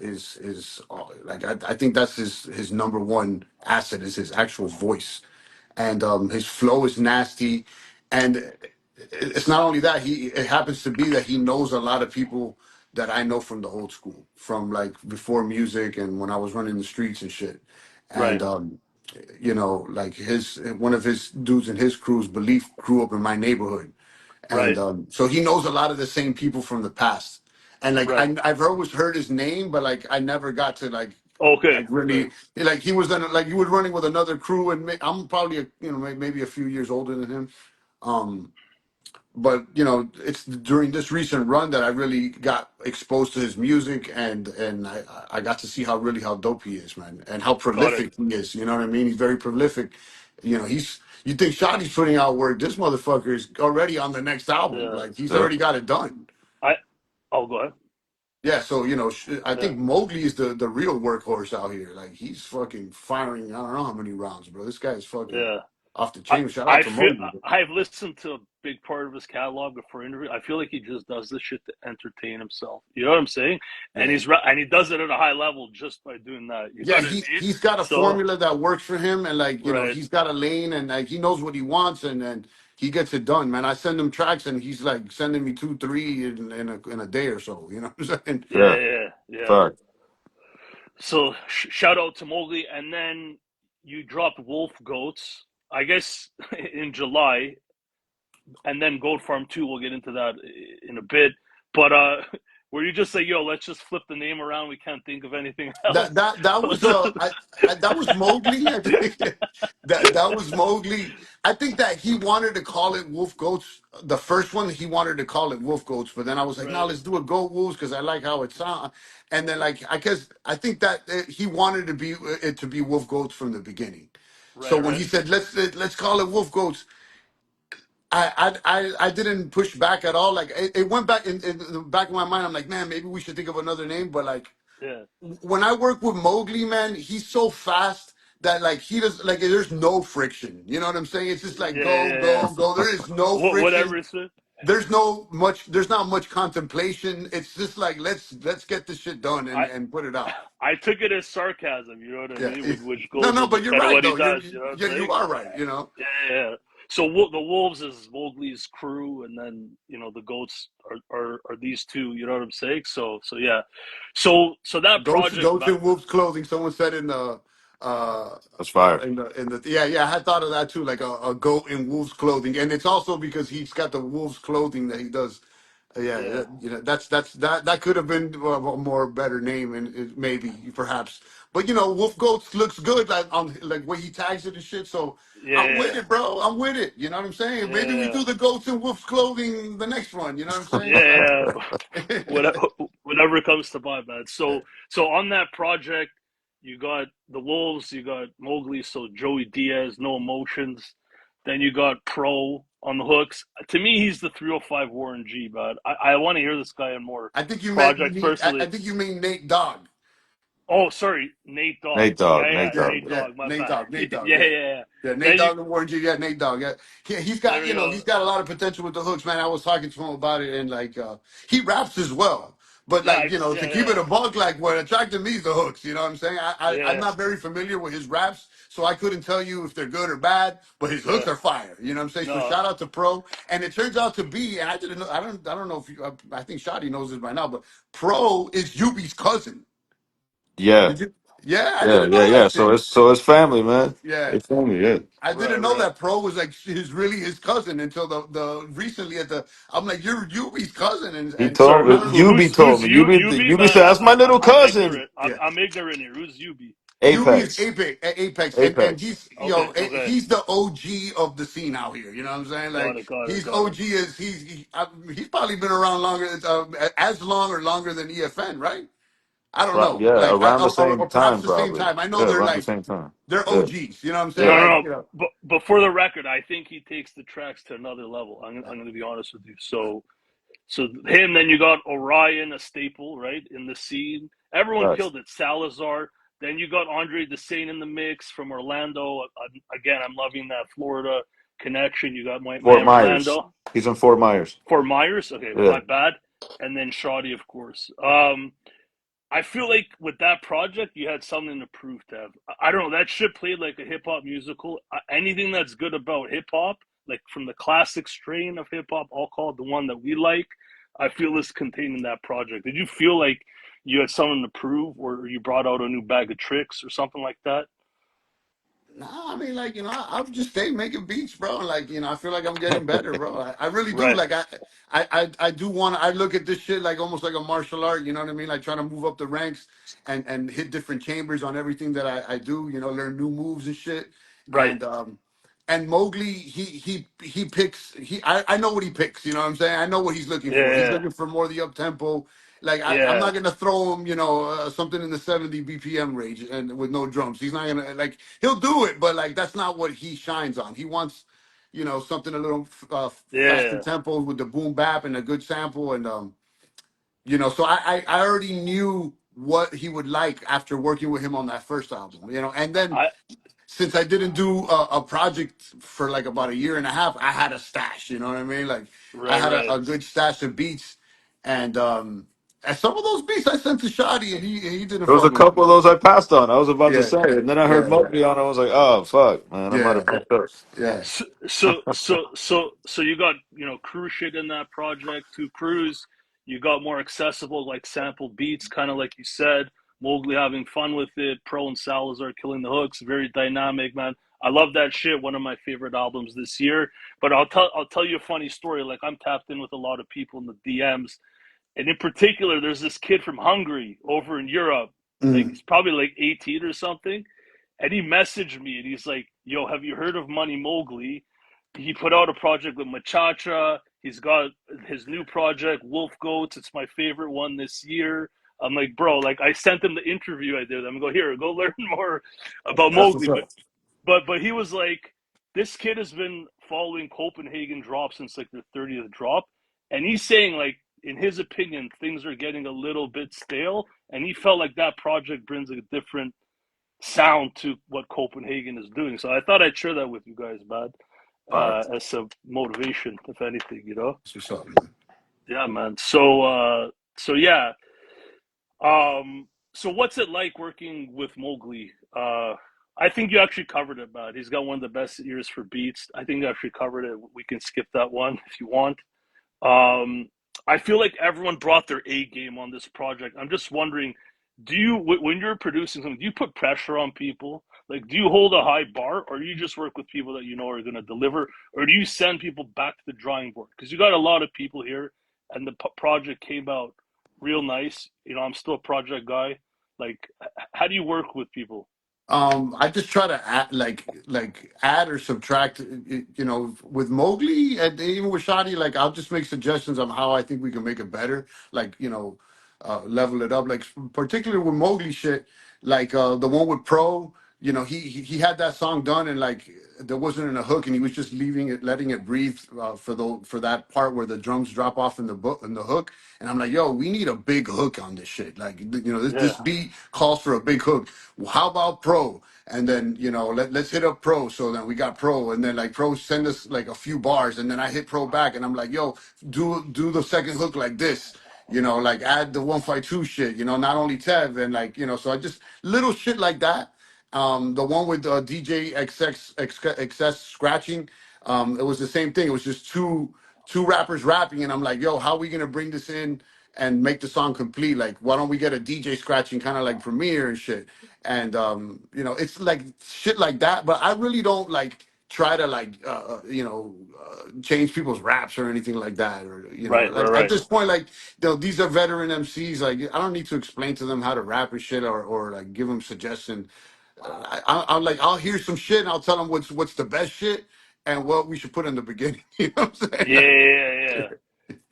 like, I think that's his number one asset is his actual voice, and his flow is nasty, and it's not only that, it happens to be that he knows a lot of people that I know from the old school, from like before music and when I was running the streets and shit, and Right, like his one of his dudes in his crews, Belief, grew up in my neighborhood, and right, so he knows a lot of the same people from the past. And like right. I've always heard his name, but like I never got to Okay, like okay, really, like he was in, like you were running with another crew, and I'm probably maybe a few years older than him. Um, but it's during this recent run that I really got exposed to his music, and I got to see how dope he is, man, and how got it. prolific he is. You know what I mean? He's very prolific. He's you think Shotty's putting out work? This motherfucker is already on the next album. Yeah, Like he's Yeah. already got it done. I. Oh, go ahead. Yeah, so I Yeah, think Mowgli is the real workhorse out here. Like he's fucking firing. I don't know how many rounds, bro. This guy is fucking yeah. off the I chain. Shout out I to feel Mowgli, bro. I've listened to a big part of his catalog before interview. I feel like he just does this shit to entertain himself. You know what I'm saying? And Yeah. and he does it at a high level just by doing that. You know Yeah, what I mean? he's got a So formula that works for him, and like right, he's got a lane, and like he knows what he wants, and he gets it done, man. I send him tracks, and he's like sending me 2, 3 in a day or so. You know what I'm saying? yeah, Yeah. yeah, yeah. Fact. So shout out to Mowgli, and then you dropped Wolf Goats, I guess, in July, and then Goat Farm 2. We'll get into that in a bit. But were you just like, yo, let's just flip the name around? We can't think of anything else. That was that was Mowgli. I think that was Mowgli. I think that he wanted to call it Wolf Goats. The first one he wanted to call it Wolf Goats, but then I was like, no, Right, let's do it Goat Wolves because I like how it sounds. And then like I think that he wanted it to be Wolf Goats from the beginning. So right, when right. he said let's call it Wolf Goats, I didn't push back at all. Like it went back in the back of my mind. I'm like, man, maybe we should think of another name. But like Yeah, when I work with Mowgli, man, he's so fast that like he does like there's no friction. You know what I'm saying? It's just like yeah, go, yeah, yeah. go, go. There is no Whatever friction. it's. There's not much contemplation. It's just like let's get this shit done I and put it out. I took it as sarcasm. You know what I Yeah. mean? It's, Which no, goes no, with but you're kind of right what he though. does. You know what I'm You saying? are right. You know. Yeah, yeah, yeah. So the Wolves is Mowgli's crew, and then the goats are these two. You know what I'm saying? So yeah. So that project, Goats in wolves clothing. Someone said uh That's fire. in the yeah, I had thought of that too, like a goat in wolves clothing, and it's also because he's got the wolves clothing that he does. Yeah, yeah, that could have been a more better name, and maybe perhaps, but wolf goats looks good like on like where he tags it and shit. So I'm with yeah, it, bro. I'm with it. You know what I'm saying? Maybe we yeah, do the goats in wolves clothing the next one. You know what yeah, yeah. I'm saying? Whatever, whatever comes to mind, man. So on that project, you got the Wolves, you got Mowgli, so Joey Diaz, no emotions. Then you got Pro on the hooks. To me, he's the 305 Warren G, man. I want to hear this guy on more I think you meant projects I personally. think you mean Nate Dogg. Oh, sorry, Nate Dogg. Nate Yeah, Dogg. yeah, Nate Yeah, Dogg. Nate yeah, Dogg. My Nate bad. Dogg, Nate Yeah, Dogg, yeah, yeah. yeah. Yeah, Nate Then you Dogg and Warren G. Yeah, Nate Dogg. Yeah, he's there got we go. he's got a lot of potential with the hooks, man. I was talking to him about it, and like he raps as well. But Yeah, like, you know, to keep it yeah, a buck, like what attracted me is the hooks. You know what I'm saying? I'm yeah, not very familiar with his raps, so I couldn't tell you if they're good or bad. But his hooks yeah. are fire. You know what I'm saying? So No, shout out to Pro, and it turns out to be, and I didn't know. I don't know if you. I think Shottie knows this by now, but Pro is Yubi's cousin. Yeah, Did you? Yeah, I yeah, didn't yeah, know that yeah. shit. So it's family, man. Yeah. It's family. Yeah. I right, didn't know right. that Pro was like his really his cousin until the recently at the I'm like you're Yubi's cousin He and Sorry, told I me. don't know Yubi told who's me. you? Yubi Man, said that's my little I'm cousin. ignorant. yeah I'm ignorant here. Who's Yubi? Yubi is Apex. Apex and Apex. he's Okay, okay. he's the OG of the scene out here. You know what I'm saying? Got Like it, got it, he's got it. OG as he's probably been around longer as long or longer than EFN, right? I don't know, Yeah, like around the or same perhaps time, the same probably. time. I know Yeah, they're around the like same time. they're Yeah, OGs. You know what I'm saying? yeah. No, no, Like no. But for the record, I think he takes the tracks to another level. I'm going to be honest with you. So him, then you got Orion, a staple, right, in the scene. Everyone Facts. killed it. Salazar. Then you got Andre Desane in the mix from Orlando. Again, I'm loving that Florida connection. You got Fort Miami, Myers. Orlando. He's in Fort Myers. For Myers, okay, Yeah. my bad. And then Shottie, of course. I feel like with that project, you had something to prove, Tev. I don't know. That shit played like a hip hop musical. Anything that's good about hip hop, like from the classic strain of hip hop, I'll call it the one that we like, I feel is contained in that project. Did you feel like you had something to prove, or you brought out a new bag of tricks, or something like that? nah, I mean, like, I've just stayed making beats, bro. And like, I feel like I'm getting better, bro. I really do. Right, Like, I do want. I look at this shit like almost like a martial art. You know what I mean? Like trying to move up the ranks and hit different chambers on everything that I do. Learn new moves and shit. right. And Mowgli, he picks. I know what he picks. You know what I'm saying? I know what he's looking for. He's Yeah, looking for more the up tempo. Like I'm yeah, not gonna throw him, something in the 70 BPM range and with no drums. He's not gonna like he'll do it, but like that's not what he shines on. He wants, something a little faster yeah. tempo with the boom bap and a good sample and so I already knew what he would like after working with him on that first album, and then I since I didn't do a project for like about a year and a half, I had a stash. You know what I mean? Like I right, had right. a good stash of beats, and some of those beats I sent to Shotty, and he didn't There was a fuck with couple of them. those I passed on. I was about to Yeah, say, and then I heard yeah, yeah, Mowgli on. I was like, oh fuck, man, I might yeah, have fucked up. yeah. So you got cruise shit in that project. To cruise, you got more accessible like sample beats, kind of like you said. Mowgli having fun with it. Pro and Salazar killing the hooks. Very dynamic, man. I love that shit. One of my favorite albums this year. But I'll tell you a funny story. Like I'm tapped in with a lot of people in the DMs, and in particular, there's this kid from Hungary over in Europe. Like Mm, he's probably like 18 or something. And he messaged me and he's like, "Yo, have you heard of Money Mowgli? He put out a project with Machacha. He's got his new project, Wolf Goats. It's my favorite one this year." I'm like, bro, like I sent him the interview I did. I'm go here, go learn more about that's what's Mowgli. up. But he was like, this kid has been following Copenhagen drop since like the 30th drop, and he's saying like in his opinion things are getting a little bit stale, and he felt like that project brings a different sound to what Copenhagen is doing. So I thought I'd share that with you guys, man, All right, as some motivation, if anything, you know. that's what's up, man. Yeah, man. So yeah. So what's it like working with Mowgli? I think you actually covered it, man. He's got one of the best ears for beats. I think you actually covered it. We can skip that one if you want. Um, I feel like everyone brought their A game on this project. I'm just wondering, do you, when you're producing something, do you put pressure on people? Like, do you hold a high bar, or do you just work with people that you know are going to deliver, or do you send people back to the drawing board? Because you got a lot of people here, and the project came out real nice. I'm still a project guy. Like, how do you work with people? I just try to add, add or subtract. With Mowgli and even with Shadi, like I'll just make suggestions on how I think we can make it better. Like level it up. Like particularly with Mowgli shit, like the one with Pro. He had that song done and like there wasn't a hook and he was just leaving it, letting it breathe for that part where the drums drop off in the hook. And I'm like, yo, we need a big hook on this shit. Like this Yeah, beat calls for a big hook. Well, how about Pro? And then let's hit up Pro. So then we got Pro, and then like Pro send us like a few bars, and then I hit Pro back, and I'm like, yo, do the second hook like this. like add the 152 shit, not only Tev and like, so I just little shit like that. The one with DJ XS scratching, it was the same thing. It was just two rappers rapping, and I'm like, yo, how are we gonna bring this in and make the song complete? Like, why don't we get a DJ scratching kind of like Premiere and shit? And it's like shit like that. But I really don't like try to like change people's raps or anything like that, or Right, right, like at right. this point, like these are veteran MCs. Like I don't need to explain to them how to rap and shit, or like give them suggestions. I'm like, I'll hear some shit and I'll tell them what's the best shit and what we should put in the beginning. You know what I'm saying? Yeah, Like, yeah, yeah, yeah.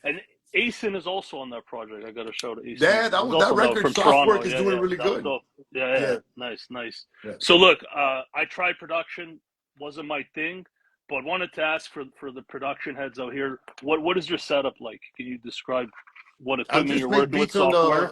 And Asen is also on that project. I got to shout out Asen. yeah, He's that also now record from soft Toronto. work is Yeah, doing yeah, really that was good. dope. Yeah, yeah, Yeah, nice, nice. yeah. So look, I tried production, wasn't my thing, but wanted to ask for the production heads out here, what is your setup like? Can you describe what I equipment just you're make working with, beats on software?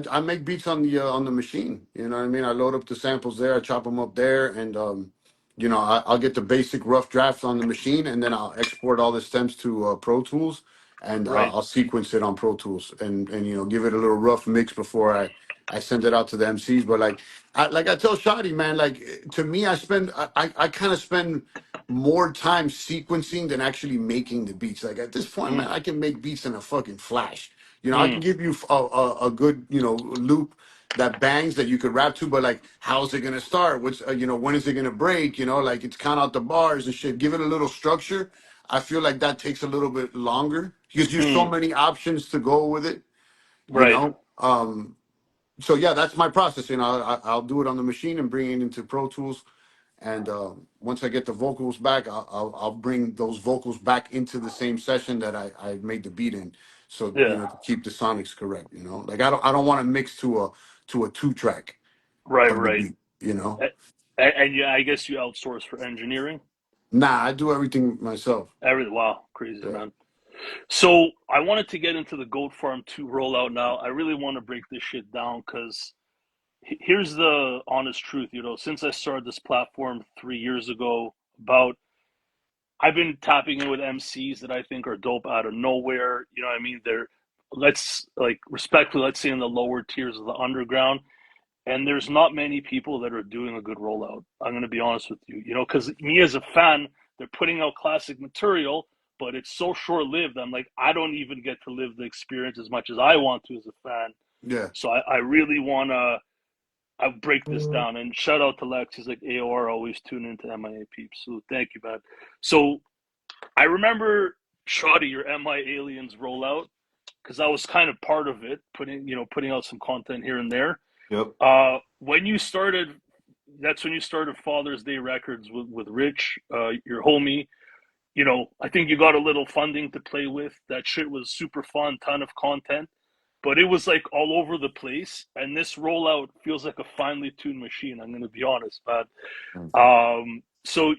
I make beats on the machine. You know what I mean? I load up the samples there, I chop them up there, and I'll get the basic rough drafts on the machine, and then I'll export all the stems to Pro Tools, and Right. I'll sequence it on Pro Tools, and give it a little rough mix before I send it out to the MCs. But like I tell Shottie, man, like to me, I kind of spend more time sequencing than actually making the beats. Like at this point, Mm, man, I can make beats in a fucking flash. I can mm, give you a good, loop that bangs that you could rap to, but like, how's it gonna start? When is it gonna break? Like it's count out the bars and shit. Give it a little structure. I feel like that takes a little bit longer because there's so mm. many options to go with it. You Right. know. So yeah, that's my process. I'll do it on the machine and bring it into Pro Tools. And once I get the vocals back, I'll bring those vocals back into the same session that I made the beat in. So Yeah. to keep the sonics correct. Like I don't want to mix to a 2 track Right, of the right. beat. You know, And yeah, I guess you outsource for engineering. nah, I do everything myself. Everything. Wow, crazy Yeah. man. So I wanted to get into the Goat Farm 2 rollout now. I really want to break this shit down because here's the honest truth. Since I started this platform 3 years ago, about I've been tapping in with MCs that I think are dope out of nowhere. You know what I mean? They're, let's like respectfully, let's say in the lower tiers of the underground. And there's not many people that are doing a good rollout. I'm going to be honest with you, because me as a fan, they're putting out classic material, but it's so short lived. I'm like, I don't even get to live the experience as much as I want to as a fan. Yeah. So I really want to I break this down. And shout out to Lex. He's like, AOR always tune into MIA peeps. So thank you, man. So I remember Shottie, your MI Aliens rollout, because I was kind of part of it, putting out some content here and there. Yep. When you started, that's when you started Father's Day Records with Rich, your homie. I think you got a little funding to play with. That shit was super fun, ton of content, but it was like all over the place. And this rollout feels like a finely tuned machine. I'm gonna be honest, man. So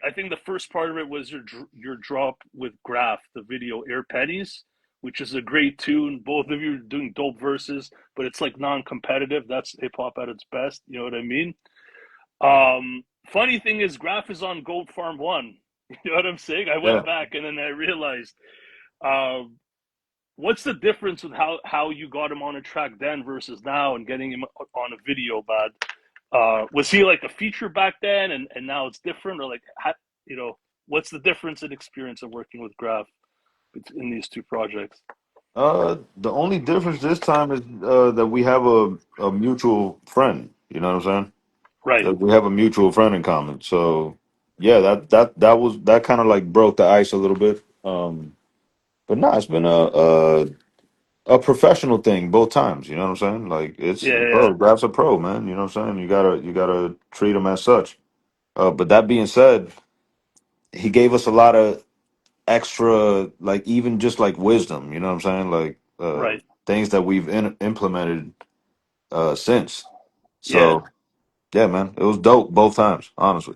I think the first part of it was your drop with Graph, the video Air Pennies, which is a great tune. Both of you are doing dope verses, but it's like non-competitive. That's hip hop at its best. You know what I mean? Funny thing is, Graph is on Gold Farm One. You know what I'm saying? I went Yeah. back and then I realized, um, what's the difference with how you got him on a track then versus now and getting him on a video, bud? Was he like a feature back then and now it's different, or like what's the difference in experience of working with Graph in these two projects? The only difference this time is that we have a mutual friend. You know what I'm saying? Right. That we have a mutual friend in common. So yeah, that kind of like broke the ice a little bit. But no, it's been a professional thing both times. You know what I'm saying? Like it's Yeah, yeah, bro, Grab's a pro, man. You know what I'm saying? You gotta treat him as such. But that being said, he gave us a lot of extra, like even just like wisdom. You know what I'm saying? Like right. things that we've implemented since. Yeah, So yeah, man, it was dope both times. Honestly.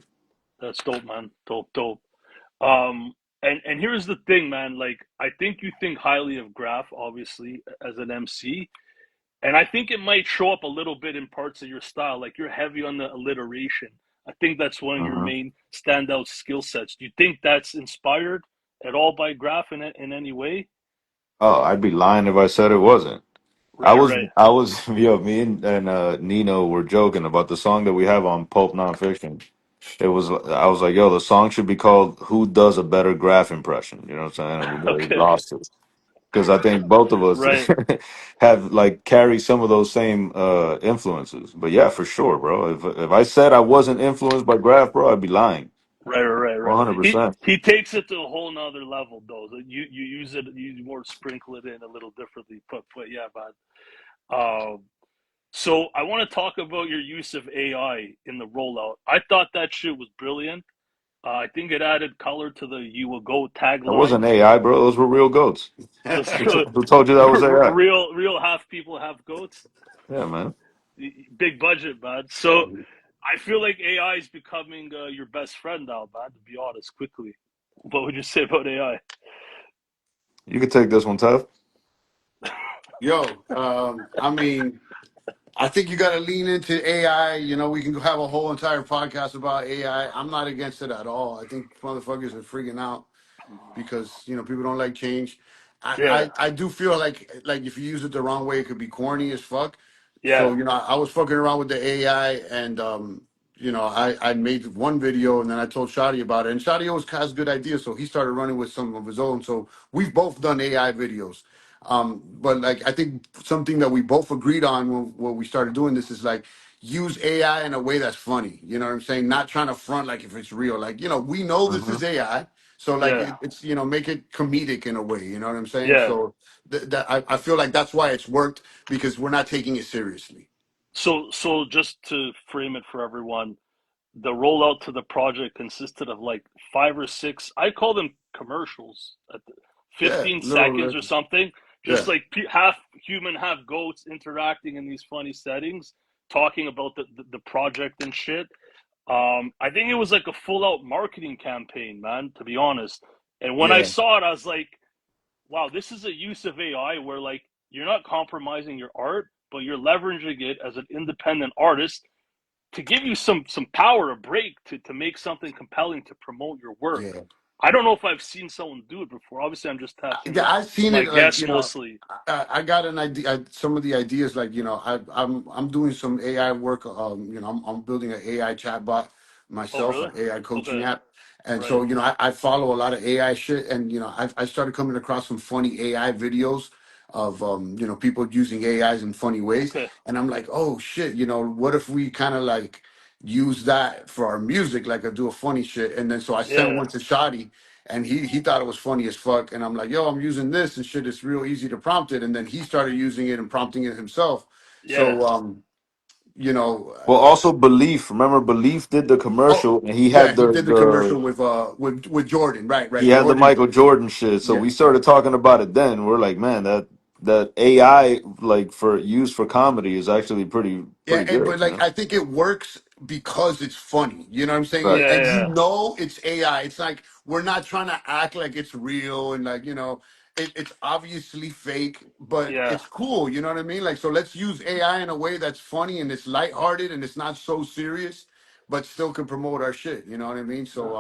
that's dope, man. Dope, dope. Um, and here's the thing, man. Like, I think you think highly of Graph, obviously, as an MC. And I think it might show up a little bit in parts of your style. Like you're heavy on the alliteration. I think that's one of your Mhm. main standout skill sets. Do you think that's inspired at all by Graph in any way? Oh, I'd be lying if I said it wasn't. I Right, was, right. I was, yo, me and Nino were joking about the song that we have on Pulp Nonfiction. It was, I was like, yo, the song should be called "Who Does a Better Graph Impression?" You know what I'm saying? And we Okay. lost it because I think both of us Right, have like carry some of those same influences. But yeah, for sure, bro. If I said I wasn't influenced by graph, bro, I'd be lying. right. 100%. He takes it to a whole nother level though. You use it, you more sprinkle it in a little differently. But yeah, man. So I want to talk about your use of AI in the rollout. I thought that shit was brilliant. I think it added color to the "You Will Go" That tagline. wasn't AI, bro. Those were real goats. Those Who told you that was AI? real half people, half goats. Yeah, man. Big budget, man. So I feel like AI is becoming your best friend now, man. To be honest, quickly, what would you say about AI? You could take this one, Tev. Yo, I mean, I think you got to lean into AI. You know, we can have a whole entire podcast about AI. I'm not against it at all. I think motherfuckers are freaking out because people don't like change. I, Yeah, I I do feel like if you use it the wrong way, it could be corny as fuck. yeah, So I was fucking around with the AI, and I made one video, and then I told Shottie about it, and Shottie always has good ideas, so he started running with some of his own. So we've both done AI videos. But like I think something that we both agreed on when we started doing this is like use AI in a way that's funny. You know what I'm saying? Not trying to front like if it's real. Like, we know this Hmm. is AI. So like yeah, it's make it comedic in a way, you know what I'm saying? yeah. So I feel like that's why it's worked because we're not taking it seriously. So just to frame it for everyone, the rollout to the project consisted of like five or six, I call them commercials, at the Yeah, 15 little seconds or something, just yeah, like half human, half goats interacting in these funny settings, talking about the project and shit. I think it was like a full out marketing campaign, man, to be honest. And when I yeah, saw it, I was like, wow, this is a use of AI where like you're not compromising your art, but you're leveraging it as an independent artist to give you some power, a break to make something compelling to promote your work. yeah. I don't know if I've seen someone do it before. Obviously, I'm just Yeah, testing I've seen my it. Like guess mostly. I got an idea. Some of the ideas, like I'm doing some AI work. I'm building an AI chatbot Oh, myself, really? an AI coaching Okay, app, and right. so I follow a lot of AI shit, and I started coming across some funny AI videos of people using AIs in funny ways, Okay, and I'm like, oh shit, what if we kind of like use that for our music, like I do a funny shit, and then so I sent yeah, one to Shotty, and he thought it was funny as fuck. And I'm like, yo, I'm using this and shit. It's real easy to prompt it. And then he started using it and prompting it himself. yeah, So you know, Well, uh, also Belief. Remember, Belief did the oh commercial, and he yeah, had he the did the the commercial with Jordan, right, he right, had the Jordan, Michael Jordan shit. So yeah. we started talking about it. Then we're like, man, that AI like for use for comedy is actually Yeah, pretty good. but You like know? I think it works because it's funny. You know what I'm saying? Right. And yeah. it's AI. It's like we're not trying to act like it's real and like it's obviously fake, but Yeah. it's cool. You know what I mean? Like so, let's use AI in a way that's funny and it's lighthearted and it's not so serious, but still can promote our shit. You know what I mean? So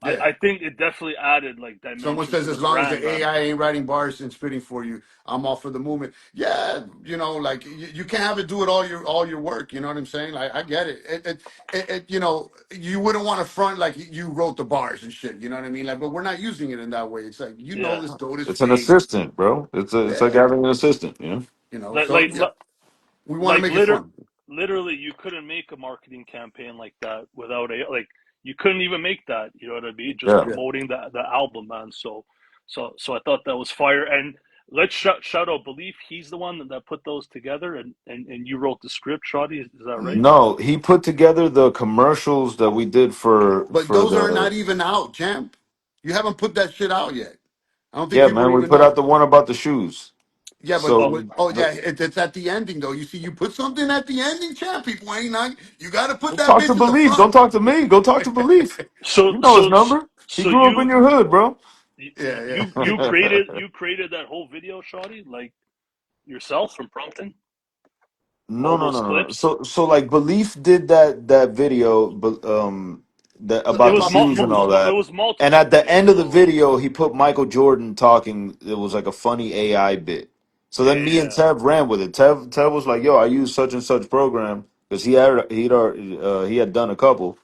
yeah. I think it definitely added like Someone dimension says to the as long as brand, the man. AI ain't writing bars and spitting for you, I'm all for the movement. Yeah, like you can't have it do it all your work. You know what I'm saying? Like I get it. You wouldn't want to front like you wrote the bars and shit. You know what I mean? Like, but we're not using it in that way. It's like Yeah. this code is It's an fake. assistant, bro. It's like Yeah, having an assistant. You know? Like So like yeah, we want to like make it fun. literally you couldn't make a marketing campaign like that without a like you couldn't even make that, you know what I mean, just Yeah. Yeah. promoting the album, man. So I thought that was fire. And let's shout out Belief. He's the one that put those together, and you wrote the script, Shotty, is that right? No, he put together the commercials that we did But for those are the. not even out, champ. You haven't put that shit out yet. I don't think Yeah, people man, we even put out know. the one about the shoes. Yeah, but Oh, So oh yeah, the, it's at the ending though. You see, you put something at the ending, champ. People ain't not. You got to put go that talk to bitch in the Belief. Don't front. talk to me. Go talk to Belief. so You know his so number. He so grew up in your hood, bro. Yeah, yeah. you created that whole video, Shotty, like yourself from prompting No, all no, those no, no, no. clips. So like Belief did that video, but It about the was About shoes and all shoes. it that. was And multiple at the things. end of the So video, he put Michael Jordan talking. It was like a funny AI bit. So then me and yeah, Tev ran with it. Tev was like, "Yo, I use such and such program because he had done a couple."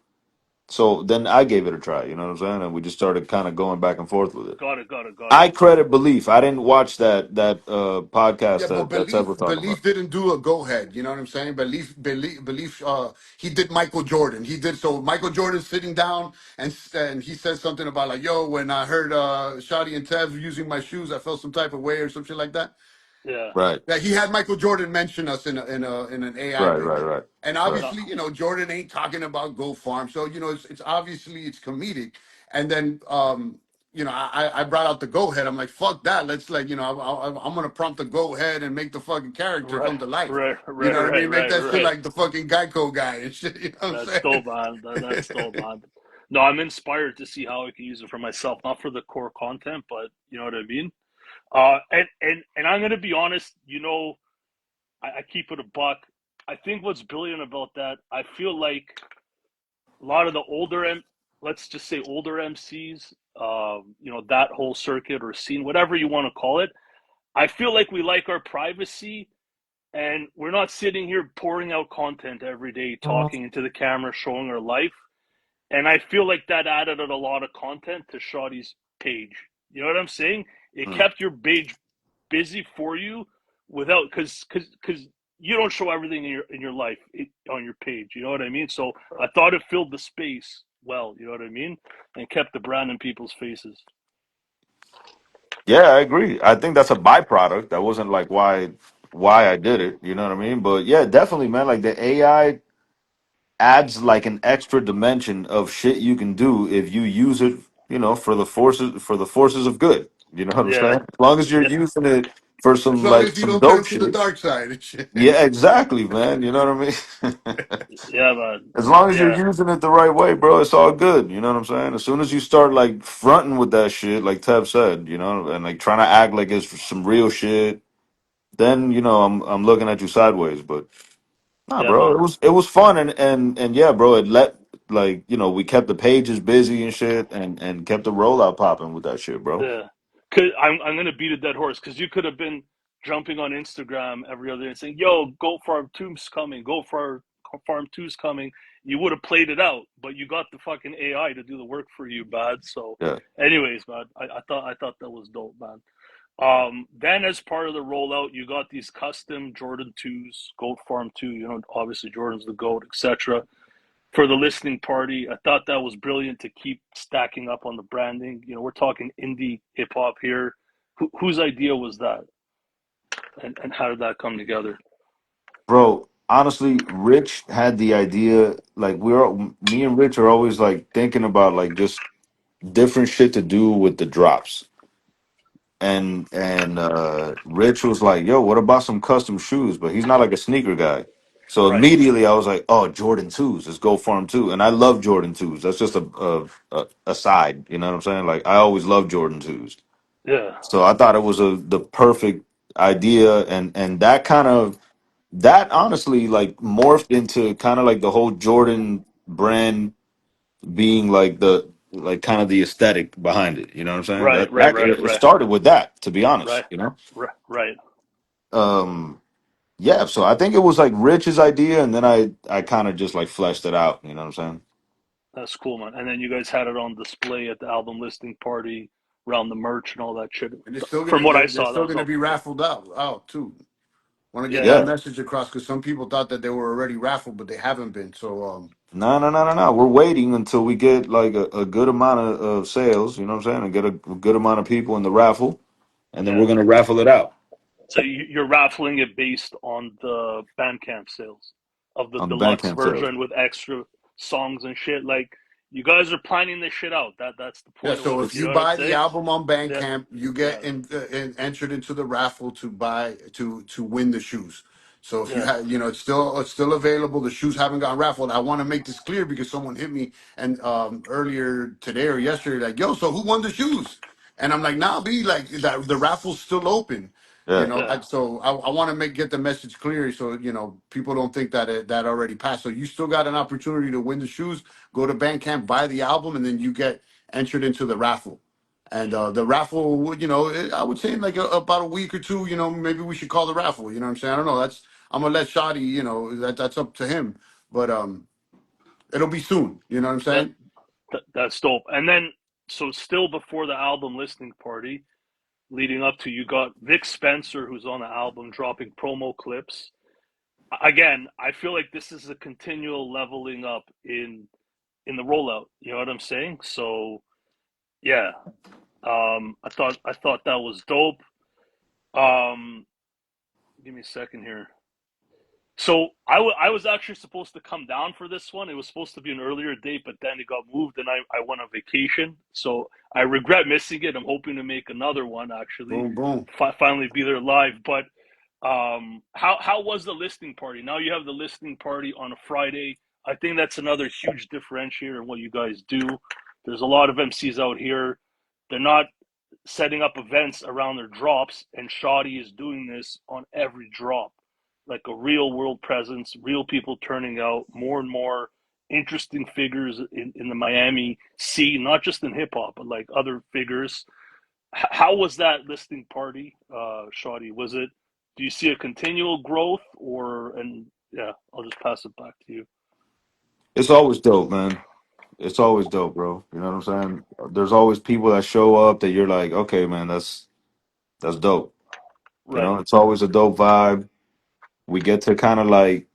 So then I gave it a try. You know what I'm saying? And we just started kind of going back and forth with it. got it. I credit Belief. I didn't watch that podcast Yeah, but that Tev belief was talking about. belief didn't do a go ahead. You know what I'm saying? Belief. He did Michael Jordan. He did so. Michael Jordan sitting down and he said something about like, "Yo, when I heard Shottie and Tev using my shoes, I felt some type of way or some shit like that." Yeah, Right, That he had Michael Jordan mention us in an AI right, bit. right, right, And right. no, obviously, Jordan ain't talking about Go Farm, so it's obviously it's comedic. And then I brought out the go head. I'm like, fuck that. Let's like I'm gonna prompt the go head and make the fucking character right, come to life. right, You right, know what I right, mean? Make right, that shit right. like the fucking Geico guy and shit. You know what That's I'm dope, man. That's dope, saying? man. No, I'm inspired to see how I can use it for myself, not for the core content, but you know what I mean. And I'm gonna be honest. I keep it a buck. I think what's brilliant about that, I feel like a lot of the let's just say older MCs, that whole circuit or scene, whatever you want to call it. I feel like we like our privacy, and we're not sitting here pouring out content every day, talking into the camera, showing our life. And I feel like that added a lot of content to Shottie's page. You know what I'm saying? It Mm. kept your page busy for you without because you don't show everything in your life on your page. You know what I mean? So I thought it filled the space well. You know what I mean? And kept the brand in people's faces. Yeah, I agree. I think that's a byproduct. That wasn't like why I did it. You know what I mean? But yeah, definitely, man. Like the AI adds like an extra dimension of shit you can do if you use it. For the forces of good. You know what I'm Yeah, saying? As long as you're yeah, using it for As some long like as you some don't dope turn to the shit. dark side and shit. Yeah, exactly, man. You know what I mean? yeah, man. As long as you're Yeah, using it the right way, bro, it's all good. You know what I'm saying? As soon as you start like fronting with that shit, like Tev said, and like trying to act like it's some real shit, then I'm looking at you sideways. But nah, yeah, bro, man. it was fun and yeah, bro, it let like we kept the pages busy and shit and kept the rollout popping with that shit, bro. Yeah, cause I'm gonna beat a dead horse because you could have been jumping on Instagram every other day and saying, "Yo, Goat Farm Two's coming. Goat Farm Two's coming." You would have played it out, but you got the fucking AI to do the work for you, bad. So, Yeah, anyways, man, I thought that was dope, man. Then as part of the rollout, you got these custom Jordan twos, Goat Farm Two. Obviously Jordan's the goat, etc. For the listening party. I thought that was brilliant to keep stacking up on the branding. We're talking indie hip hop here. Whose idea was that, and how did that come together? bro. Honestly, Rich had the idea. Like me and Rich are always like thinking about like just different shit to do with the drops. And Rich was like, "Yo, what about some custom shoes?" But he's not like a sneaker guy. So Right. immediately I was like, "Oh, Jordan twos. Let's go for him too." And I love Jordan twos. That's just a side. You know what I'm saying? Like I always loved Jordan twos. Yeah. So I thought it was the perfect idea, and that honestly like morphed into kind of like the whole Jordan brand being like the like kind of the aesthetic behind it. You know what I'm saying? Right. That Right. that Right. it Right. started with that, to be honest. Right. Right. Um, yeah. So I think it was like Rich's idea, and then I kind of just like fleshed it out. You know what I'm saying? That's cool, man. And then you guys had it on display at the album listing party, around the merch and all that shit. And they're still From gonna what I they're saw, that still was gonna all be cool. raffled out too. Want to get Yeah. that Yeah. Yeah. message across because some people thought that they were already raffled, but they haven't been. So No, no, no, no, no. We're waiting until we get like a good amount of sales. You know what I'm saying? And get a good amount of people in the raffle, and then we're Yeah. gonna raffle it out So you're raffling it based on the Bandcamp sales of the on the deluxe Bandcamp sales. version with extra songs and shit. Like you guys are planning this shit out. That's the yeah, point of so what if you you know what I'm buy the saying. album on Yeah, Bandcamp, you get yeah, entered into the raffle to buy to win the shoes. So if you yeah, have, it's still available. The shoes haven't gotten raffled. I want to make this clear because someone hit me and earlier today or yesterday, like, yo, so who won the shoes? And I'm like, nah, be like that. The raffle's still open. You Yeah. know, Yeah. so I want to get the message clear, so people don't think that that already passed. So you still got an opportunity to win the shoes. Go to Bandcamp, buy the album, and then you get entered into the raffle. And the raffle, I would say in like about a week or two, maybe we should call the raffle. You know what I'm saying? I don't know. I'm gonna let Shottie. That's up to him. But it'll be soon. You know what I'm That, saying? that's dope. And then, so still before the album listening party, leading up to, you got Vic Spencer, who's on the album, dropping promo clips. Again, I feel like this is a continual leveling up in the rollout. You know what I'm saying? So yeah, I thought that was dope. Um, give me a second here. So I was actually supposed to come down for this one. It was supposed to be an earlier date, but then it got moved, and I went on vacation. So I regret missing it. I'm hoping to make another one actually, Boom, boom. finally be there live. But how was the listening party? Now you have the listening party on a Friday. I think that's another huge differentiator in what you guys do. There's a lot of MCs out here. They're not setting up events around their drops, and Shottie is doing this on every drop, like a real world presence, real people turning out, more and more interesting figures in the Miami scene, not just in hip hop, but like other figures. How was that listening party, Shottie? Was it? Do you see a continual growth, or and yeah, I'll just pass it back to you. It's always dope, man. It's always dope, bro. You know what I'm saying? There's always people that show up that you're like, okay, man, that's dope. You know, Right, it's always a dope vibe. We get to kind of like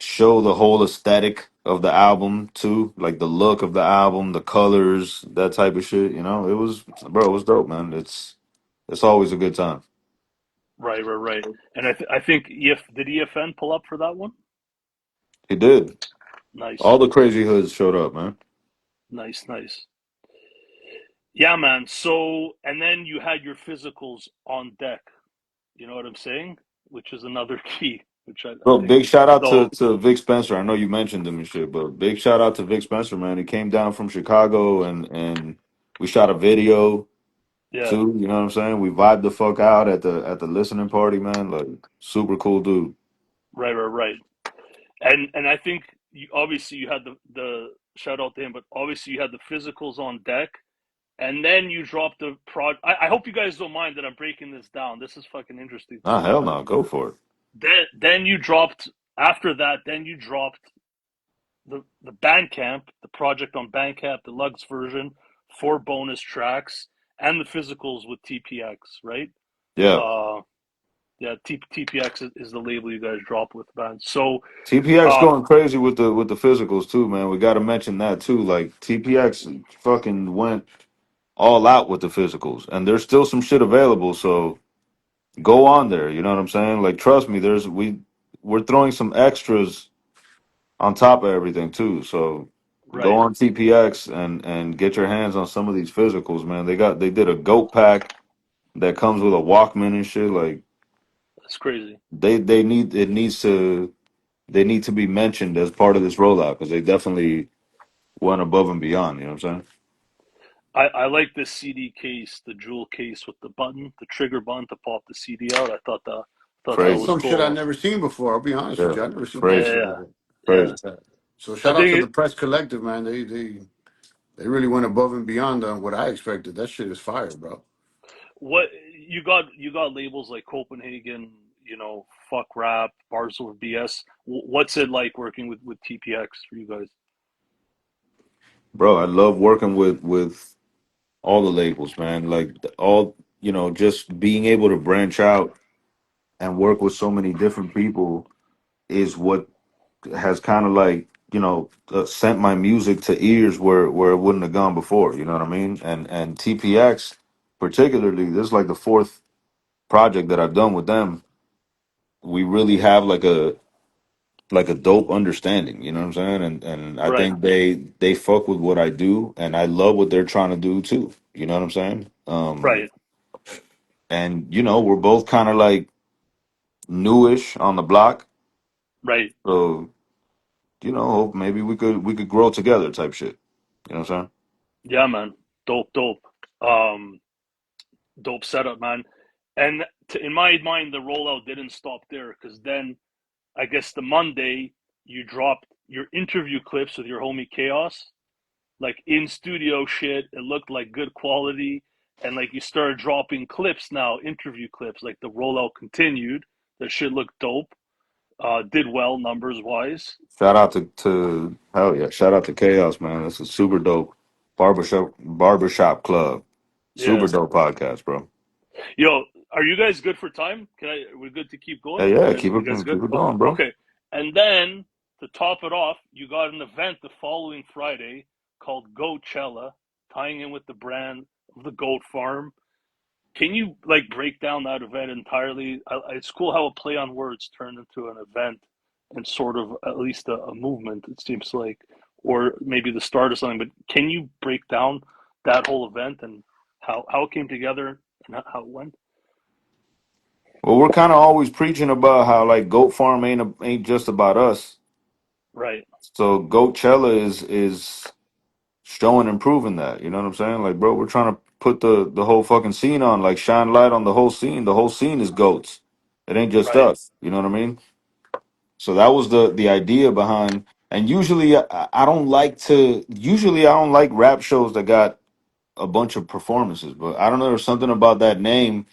show the whole aesthetic of the album too, like the look of the album, the colors, that type of shit. You know, it was dope, man. It's always a good time. right. And I think EF did EFN pull up for that one? He did. Nice, All the crazy hoods showed up, man. nice. Yeah, man. So, and then you had your physicals on deck. You know what I'm saying? Which is another key, which I Bro, think big is shout out dope. to Vic Spencer. I know you mentioned him and shit, but big shout out to Vic Spencer, man. He came down from Chicago and we shot a video Yeah, too. You know what I'm saying? We vibed the fuck out at the listening party, man. Like super cool dude. right. And I think obviously you had the shout out to him, but obviously you had the physicals on deck, and then you dropped the prod. I hope you guys don't mind that I'm breaking this down. This is fucking interesting to Ah, me, hell man. no, go for it. Then you dropped after that. Then you dropped the Bandcamp, the project on Bandcamp, the Lugs version, 4 bonus tracks, and the physicals with TPX, right? Yeah. Uh, yeah, TPX is the label you guys drop with, man. So, TPX um, going crazy with the physicals too, man. We got to mention that too. Like TPX fucking went all out with the physicals, and there's still some shit available. So go on there. You know what I'm saying? Like trust me, we're throwing some extras on top of everything too. So go right, on TPX and get your hands on some of these physicals, man. They did a goat pack that comes with a Walkman and shit. Like that's crazy. they need it needs to they need to be mentioned as part of this rollout because they definitely went above and beyond. You know what I'm saying? I like this CD case, the jewel case with the button, the trigger button to pop the CD out. I thought that That's Crazy. was some shit I cool. never seen before. I'll be honest with Yeah, you. I never seen that Yeah, crazy, shit. yeah, yeah. crazy. So I shout out think to the Press Collective, man. They really went above and beyond on what I expected. That shit is fire, bro. what you got labels like Copenhagen, fuck rap, bars over BS. What's it like working with TPX for you guys? Bro, I love working with all the labels, man. Like all just being able to branch out and work with so many different people is what has kind of like sent my music to ears where it wouldn't have gone before. You know what I mean? And TPX particularly, this is like the fourth project that I've done with them. We really have like a dope understanding. You know what I'm saying? And I Right, think they fuck with what I do, and I love what they're trying to do too. You know what I'm saying? right, And we're both kind of like newish on the block, right. so hope maybe we could grow together type shit. You know what I'm saying? Yeah, man. Dope. Um, dope setup, man. And in my mind, the rollout didn't stop there because then I guess the Monday you dropped your interview clips with your homie Chaos, like in studio shit. It looked like good quality, and like you started dropping clips now, interview clips. Like the rollout continued. The shit looked dope. Did well numbers wise. Shout out to hell yeah, shout out to Chaos, man. That's a super dope barbershop club. Super Yeah. dope podcast, bro. Yo, are you guys good for time? Can I? We're good to keep Yeah, going. yeah, You guys good? keep it Oh, going, bro. okay. And then to top it off, you got an event the following Friday called Goatchella, tying in with the brand of the goat farm. Can you like break down that event entirely? It's cool how a play on words turned into an event and sort of at least a movement. It seems like, or maybe the start of something. But can you break down that whole event and how it came together and how it went? Well, we're kind of always preaching about how like Goat Farm ain't just about us. Right, So Goatchella is showing and proving that. You know what I'm saying? Like, bro, we're trying to put the whole fucking scene on, like shine light on the whole scene. The whole scene is goats. It ain't just right. us. You know what I mean? So that was the idea behind. And usually I don't like to. Usually I don't like rap shows that got a bunch of performances. But I don't know. There's something about that name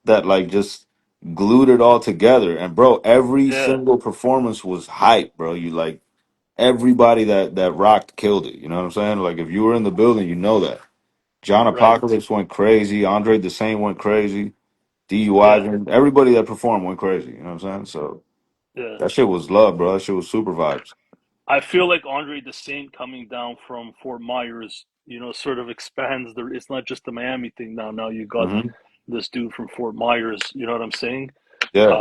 that like just glued it all together. And bro, every Yeah, single performance was hype, bro. You like everybody that rocked killed it. You know what I'm saying? Like if you were in the building, you know that. John right. Apocalypse went crazy. Andre the Saint went crazy. Yeah, DUI, everybody that performed went crazy. You know what I'm saying? So yeah. that shit was love, bro. That shit was super vibes. I feel like Andre the Saint coming down from Fort Myers, sort of expands the. It's not just the Miami thing now. Now you got Hmm. this dude from Fort Myers. You know what I'm saying? Yeah,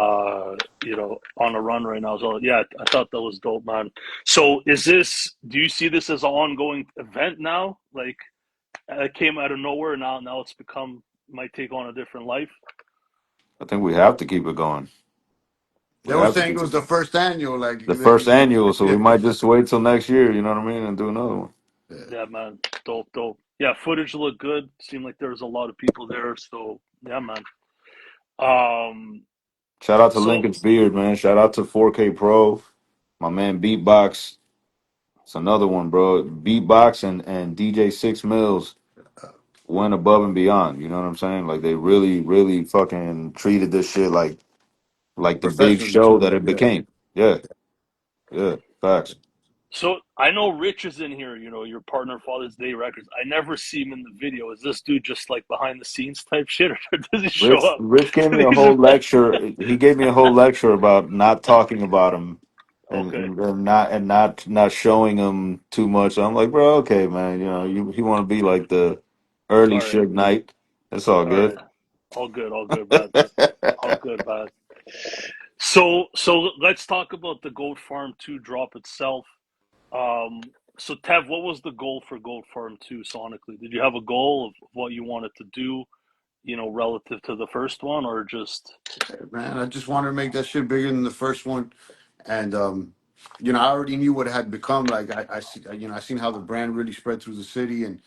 On a run right now. So yeah, I thought that was dope, man. So is this? Do you see this as an ongoing event now? Like it came out of nowhere. Now it's become might take on a different life. I think we have to keep it going. They We were have to saying keep it was it the going. first annual, like The first annual, so we yeah, might just wait till next year. You know what I mean, and do another one. Yeah, man, dope, dope. Yeah, footage looked good. Seemed like there was a lot of people there. So yeah, man. Um, Shout out to so Lincoln's Beard, man. Shout out to 4K Pro, my man Beatbox. It's another one, bro. Beatbox and DJ Six Mills went above and beyond. You know what I'm saying? Like they really, really fucking treated this shit like the big professionally show too. that it Yeah, became. Yeah, yeah, facts. so I know Rich is in here. Your partner, Father's Day Records. I never see him in the video. Is this dude just like behind the scenes type shit, or does he show up Rich gave to me a these whole events? lecture. He gave me a whole lecture about not talking about him Okay, and not showing him too much. I'm like, bro, okay, man. You know, you want to be like the early all right, Suge Knight. It's all all good. right. All good, bud. All good, bud. So let's talk about the Goat Farm 2 drop itself. Um, so Tev, what was the goal for Goat Farm 2 sonically? Did you have a goal of what you wanted to do, relative to the first one, or just man, I just wanted to make that shit bigger than the first one, and I already knew what it had become. Like I see, I seen how the brand really spread through the city, and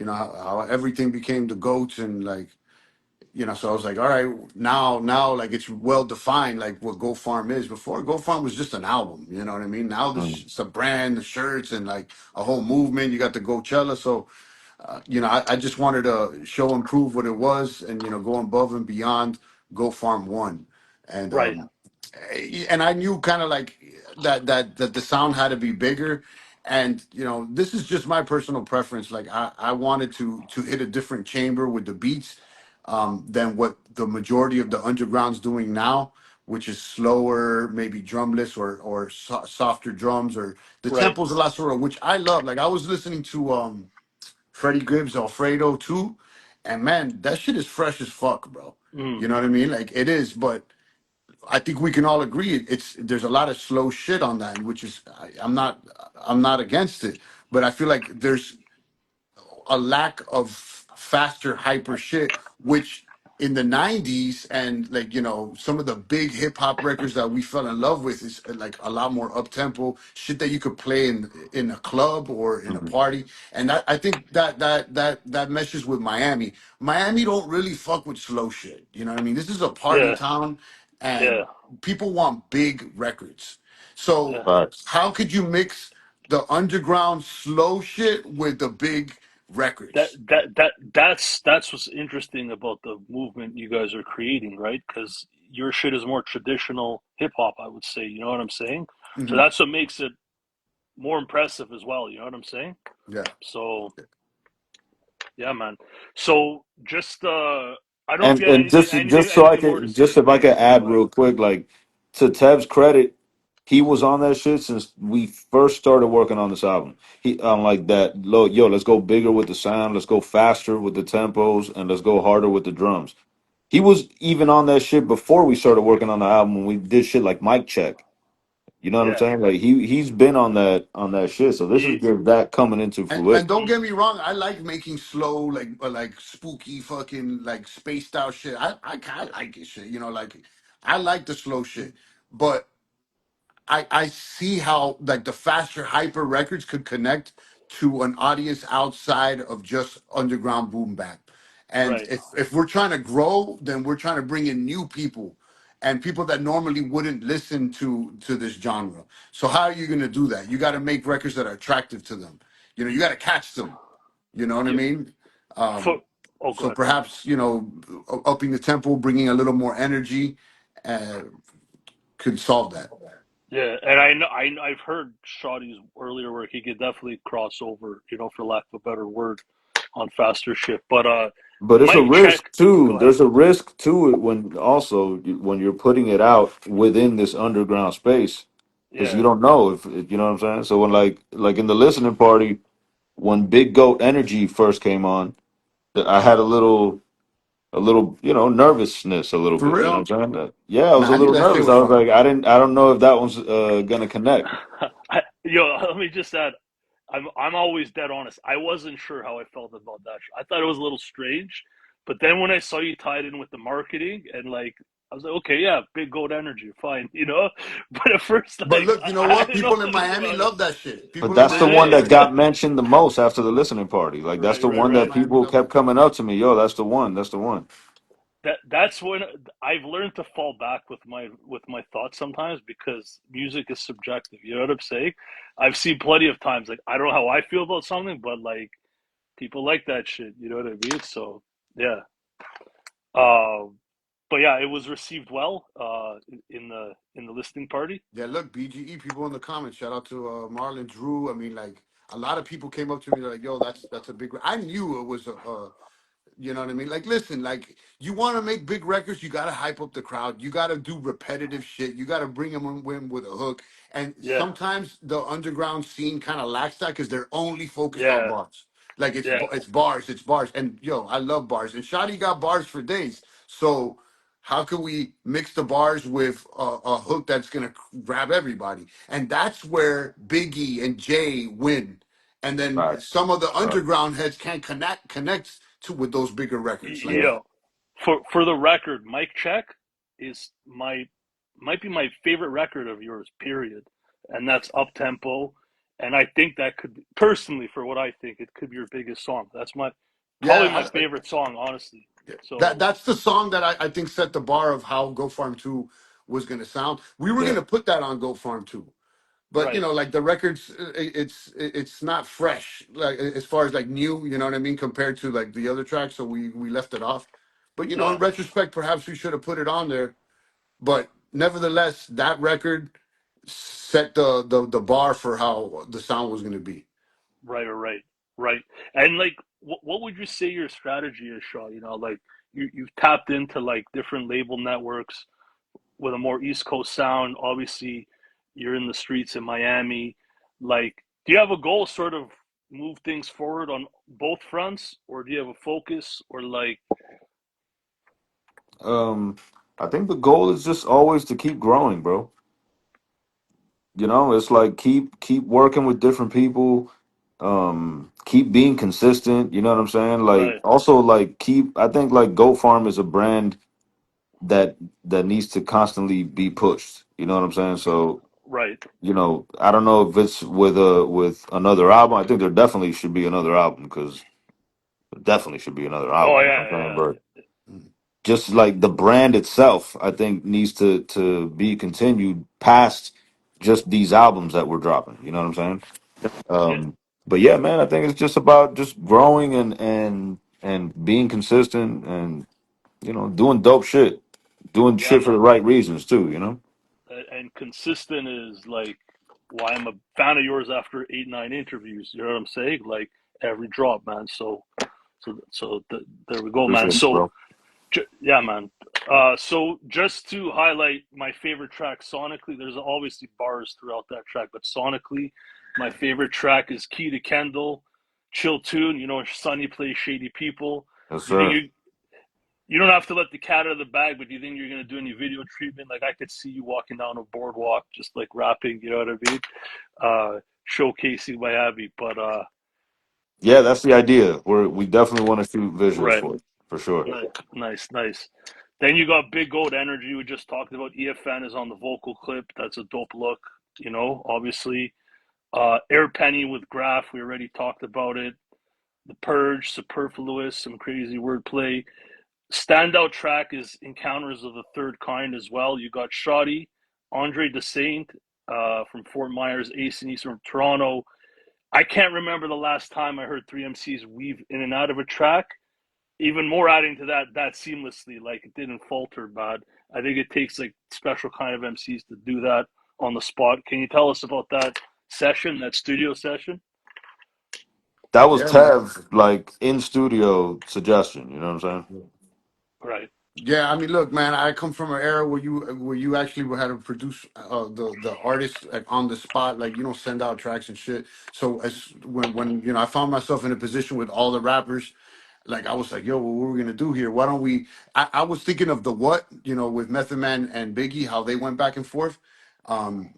how everything became the goats, and like so I was like, all right, now, like it's well defined, like what Go Farm is. Before Go Farm was just an album, you know what I mean? Now Mm. it's a brand, the shirts, and like a whole movement. You got the Coachella, so I just wanted to show and prove what it was, and go above and beyond Go Farm One, and right, I knew kind of like that the sound had to be bigger, and this is just my personal preference. Like I wanted to hit a different chamber with the beats, than what the majority of the underground's doing now, which is slower, maybe drumless or softer drums, or the right? tempos a lot slower, which I love. Like I was listening to Freddie Gibbs Alfredo too, and man, that shit is fresh as fuck, bro. Mm, You know what I mean? Like it is, but I think we can all agree there's a lot of slow shit on that, which is I'm not against it, but I feel like there's a lack of faster hyper shit, which in the 90s, and like, some of the big hip hop records that we fell in love with is like a lot more up tempo shit that you could play in a club or in a Mhm. party. And that, I think that meshes with Miami. Miami don't really fuck with slow shit. You know what I mean? This is a party Yeah, town, and yeah, people want big records. So yeah. Facts. how could you mix the underground slow shit with the big That records? that's what's interesting about the movement you guys are creating, right? Because your shit is more traditional hip hop, I would say. You know what I'm saying? So Hmm. that's what makes it more impressive as well. You know what I'm saying? Yeah. So yeah, man. So just I don't know if you had And anything more to say, just if I could Beats, but add like real quick, like to Tev's credit, he was on that shit since we first started working on this album. He like that, yo, let's go bigger with the sound, let's go faster with the tempos, and let's go harder with the drums. He was even on that shit before we started working on the album when we did shit like mic check. You know what I'm yeah, saying? Like he's been on that shit. So this is he, give that coming into And fruition. don't he get me wrong, I like making slow, like spooky, fucking like spaced out shit. I kind of like it, shit. Like I like the slow shit, but I see how like the faster hyper records could connect to an audience outside of just underground boom bap. And right. if we're trying to grow, then we're trying to bring in new people and people that normally wouldn't listen to this genre. So how are you going to do that? You got to make records that are attractive to them. You got to catch them. You know what I You mean? for Um, oh, go so ahead. perhaps upping the tempo, bringing a little more energy, uh, could solve that. Yeah, and I know I've heard Shottie's earlier work. He could definitely cross over, for lack of a better word, on faster shit. But But it's a Mike risk check. too. Go ahead. There's a risk to it when you're putting it out within this underground space because you Yeah, don't know if you know what I'm saying. So when like in the listening party when Big Goat Energy first came on, I had a little nervousness a little For bit. You know real? what I'm saying? Yeah, I was Nah, a I knew little that shit nervous. was I was fire. like I don't know if that one's gonna connect. let me just add. I'm always dead honest. I wasn't sure how I felt about that. I thought it was a little strange, but then when I saw you tied in with the marketing and like, I was like, okay, yeah, big gold energy, fine, But at first, But like, look, you know I what? didn't know People in nothing Miami about it. love that shit. But People in that's the Did one Miami that they? love that got shit. mentioned the most after the listening party. Like that's Right, the right, one People in that right. Miami people love kept that shit. coming up to me. Yo, that's the one. That's the one. That's when I've learned to fall back with my thoughts sometimes because music is subjective. You know what I'm saying? I've seen plenty of times like I don't know how I feel about something, but like people like that shit. You know what I mean? So yeah. But yeah, it was received well in the listening party. Yeah, look, BGE people in the comments. Shout out to Marlon Drew. I mean, like a lot of people came up to me like, "Yo, that's a big." I knew it was a. You know what I mean? Like, listen, like you want to make big records, you got to hype up the crowd. You got to do repetitive shit. You got to bring them in with a hook. And Yeah, sometimes the underground scene kind of lacks that because they're only focused on yeah, bars. Like yeah. it's bars, it's bars. And yo, I love bars. And Shotty got bars for days. So how can we mix the bars with a hook that's gonna grab everybody? And that's where Biggie and Jay win. And then Facts. some of the Facts. underground heads can't connect to with those bigger records like Yeah. that. Yo, for the record, Mike Check is might be my favorite record of yours. Period, and that's up tempo. And I think that could personally, for what I think, it could be your biggest song. That's probably my Yeah, favorite song, honestly. that So that's the song that I think set the bar of how Go Farm 2 was gonna sound. We were Yeah. gonna put that on Go Farm 2. But right, like the records, it's not fresh, like as far as like new, you know what I mean, compared to like the other tracks. So we left it off. But in yeah, retrospect, perhaps we should have put it on there. But nevertheless, that record set the bar for how the sound was going to be. right, or right, right. And like, what would you say your strategy is, Shaw? Like you've tapped into like different label networks with a more East Coast sound. Obviously, you're in the streets in Miami. Like, do you have a goal, sort of move things forward on both fronts, or do you have a focus, or like, Um, I think the goal is just always to keep growing, bro. It's like keep working with different people. Keep being consistent. You know what I'm saying? Like Right. also like keep. I think like Goat Farm is a brand that needs to constantly be pushed. You know what I'm saying? So Right. I don't know if it's with another album. I think there definitely should be another album because there definitely should be another Oh album. You know what I'm saying? yeah, But yeah. just like the brand itself, I think needs to be continued past just these albums that we're dropping. You know what I'm saying? Yeah. But yeah, man, I think it's just about just growing and being consistent and doing dope shit, doing Yeah, shit for the man. right reasons too. You know, And consistent is like why I'm a fan of yours after 8, 9 interviews. You know what I'm saying? Like every drop, man. There we go, man. appreciate it, So bro. yeah, man. So just to highlight my favorite track sonically, there's obviously bars throughout that track, but sonically, my favorite track is Key to Kendall, chill tune. You know, Sonny plays Shady People. Yes, Do you think sir. you don't have to let the cat out of the bag, but do you think you're gonna do any video treatment? Like I could see you walking down a boardwalk, just like rapping. You know what I mean? Showcasing Miami, but Yeah, that's the idea. We definitely want to shoot visuals right. for it for sure. Nice, nice. Then you got Big Goat Energy. We just talked about. EFN is on the vocal clip. That's a dope look. You know, obviously. Air Penny with Graph. We already talked about it. The Purge, Superfluous, some crazy wordplay. Standout track is Encounters of the Third Kind as well. You got Shottie, Andre DeSaint from Fort Myers, Ace and East from Toronto. I can't remember the last time I heard three MCs weave in and out of a track. Even more adding to that seamlessly, like it didn't falter bad. I think it takes like special kind of MCs to do that on the spot. Can you tell us about that session, that studio session? That was Yeah, man. Tev like in studio suggestion. You know what I'm saying? Right. Yeah, I mean, look, man, I come from an era where you actually had to produce the artist like, on the spot, like you don't send out tracks and shit. So as when I found myself in a position with all the rappers, like I was like, yo, well, what are we gonna do here? Why don't we? I was thinking of the what, with Method Man and Biggie, how they went back and forth. Um,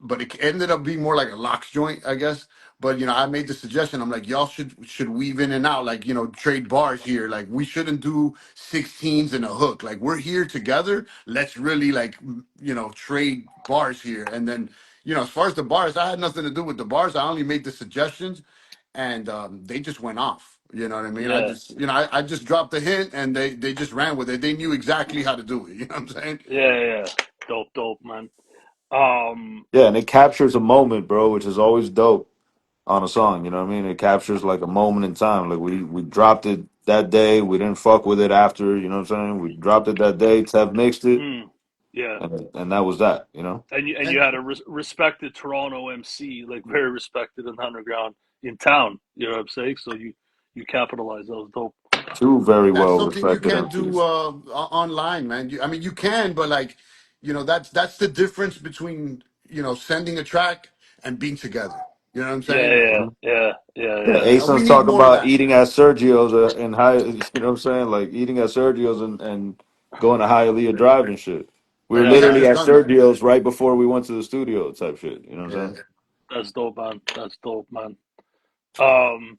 but it ended up being more like a locks joint, I guess. But I made the suggestion. I'm like, y'all should weave in and out, like trade bars here. Like we shouldn't do 16s and a hook. Like we're here together. Let's really like trade bars here. And then as far as the bars, I had nothing to do with the bars. I only made the suggestions, and they just went off. You know what I mean? I Yeah. just I just dropped the hint, and they just ran with it. They knew exactly how to do it. You know what I'm saying? Yeah. Yeah. Dope. Dope, man. Um. Yeah, and it captures a moment, bro, which is always dope on a song. You know what I mean? It captures like a moment in time. Like we dropped it that day. We didn't fuck with it after. You know what I'm saying? We dropped it that day. Tev mixed it, Mm, yeah. and that was that. You know. And you And had a respected Toronto MC, like very respected in the underground in town. You know what I'm saying? So you capitalized. That was dope. Two very that's well something you respected can't do MCs. online, man. I mean, you can, but like, that's the difference between sending a track and being together. You know what I'm Yeah. saying? Like, Yeah. Mhm. Yeah. Yeah. Yeah, Yeah. and we Ason's need talking more of about that. eating at Sergio's and high. You know what I'm saying? Like eating at Sergio's and going to Hialeah Drive and shit. We were Yeah, we had Yeah. literally just at done that. Sergio's right before we went to the studio, type shit. You know what I'm Yeah. saying? That's dope, man. That's dope, man. Um.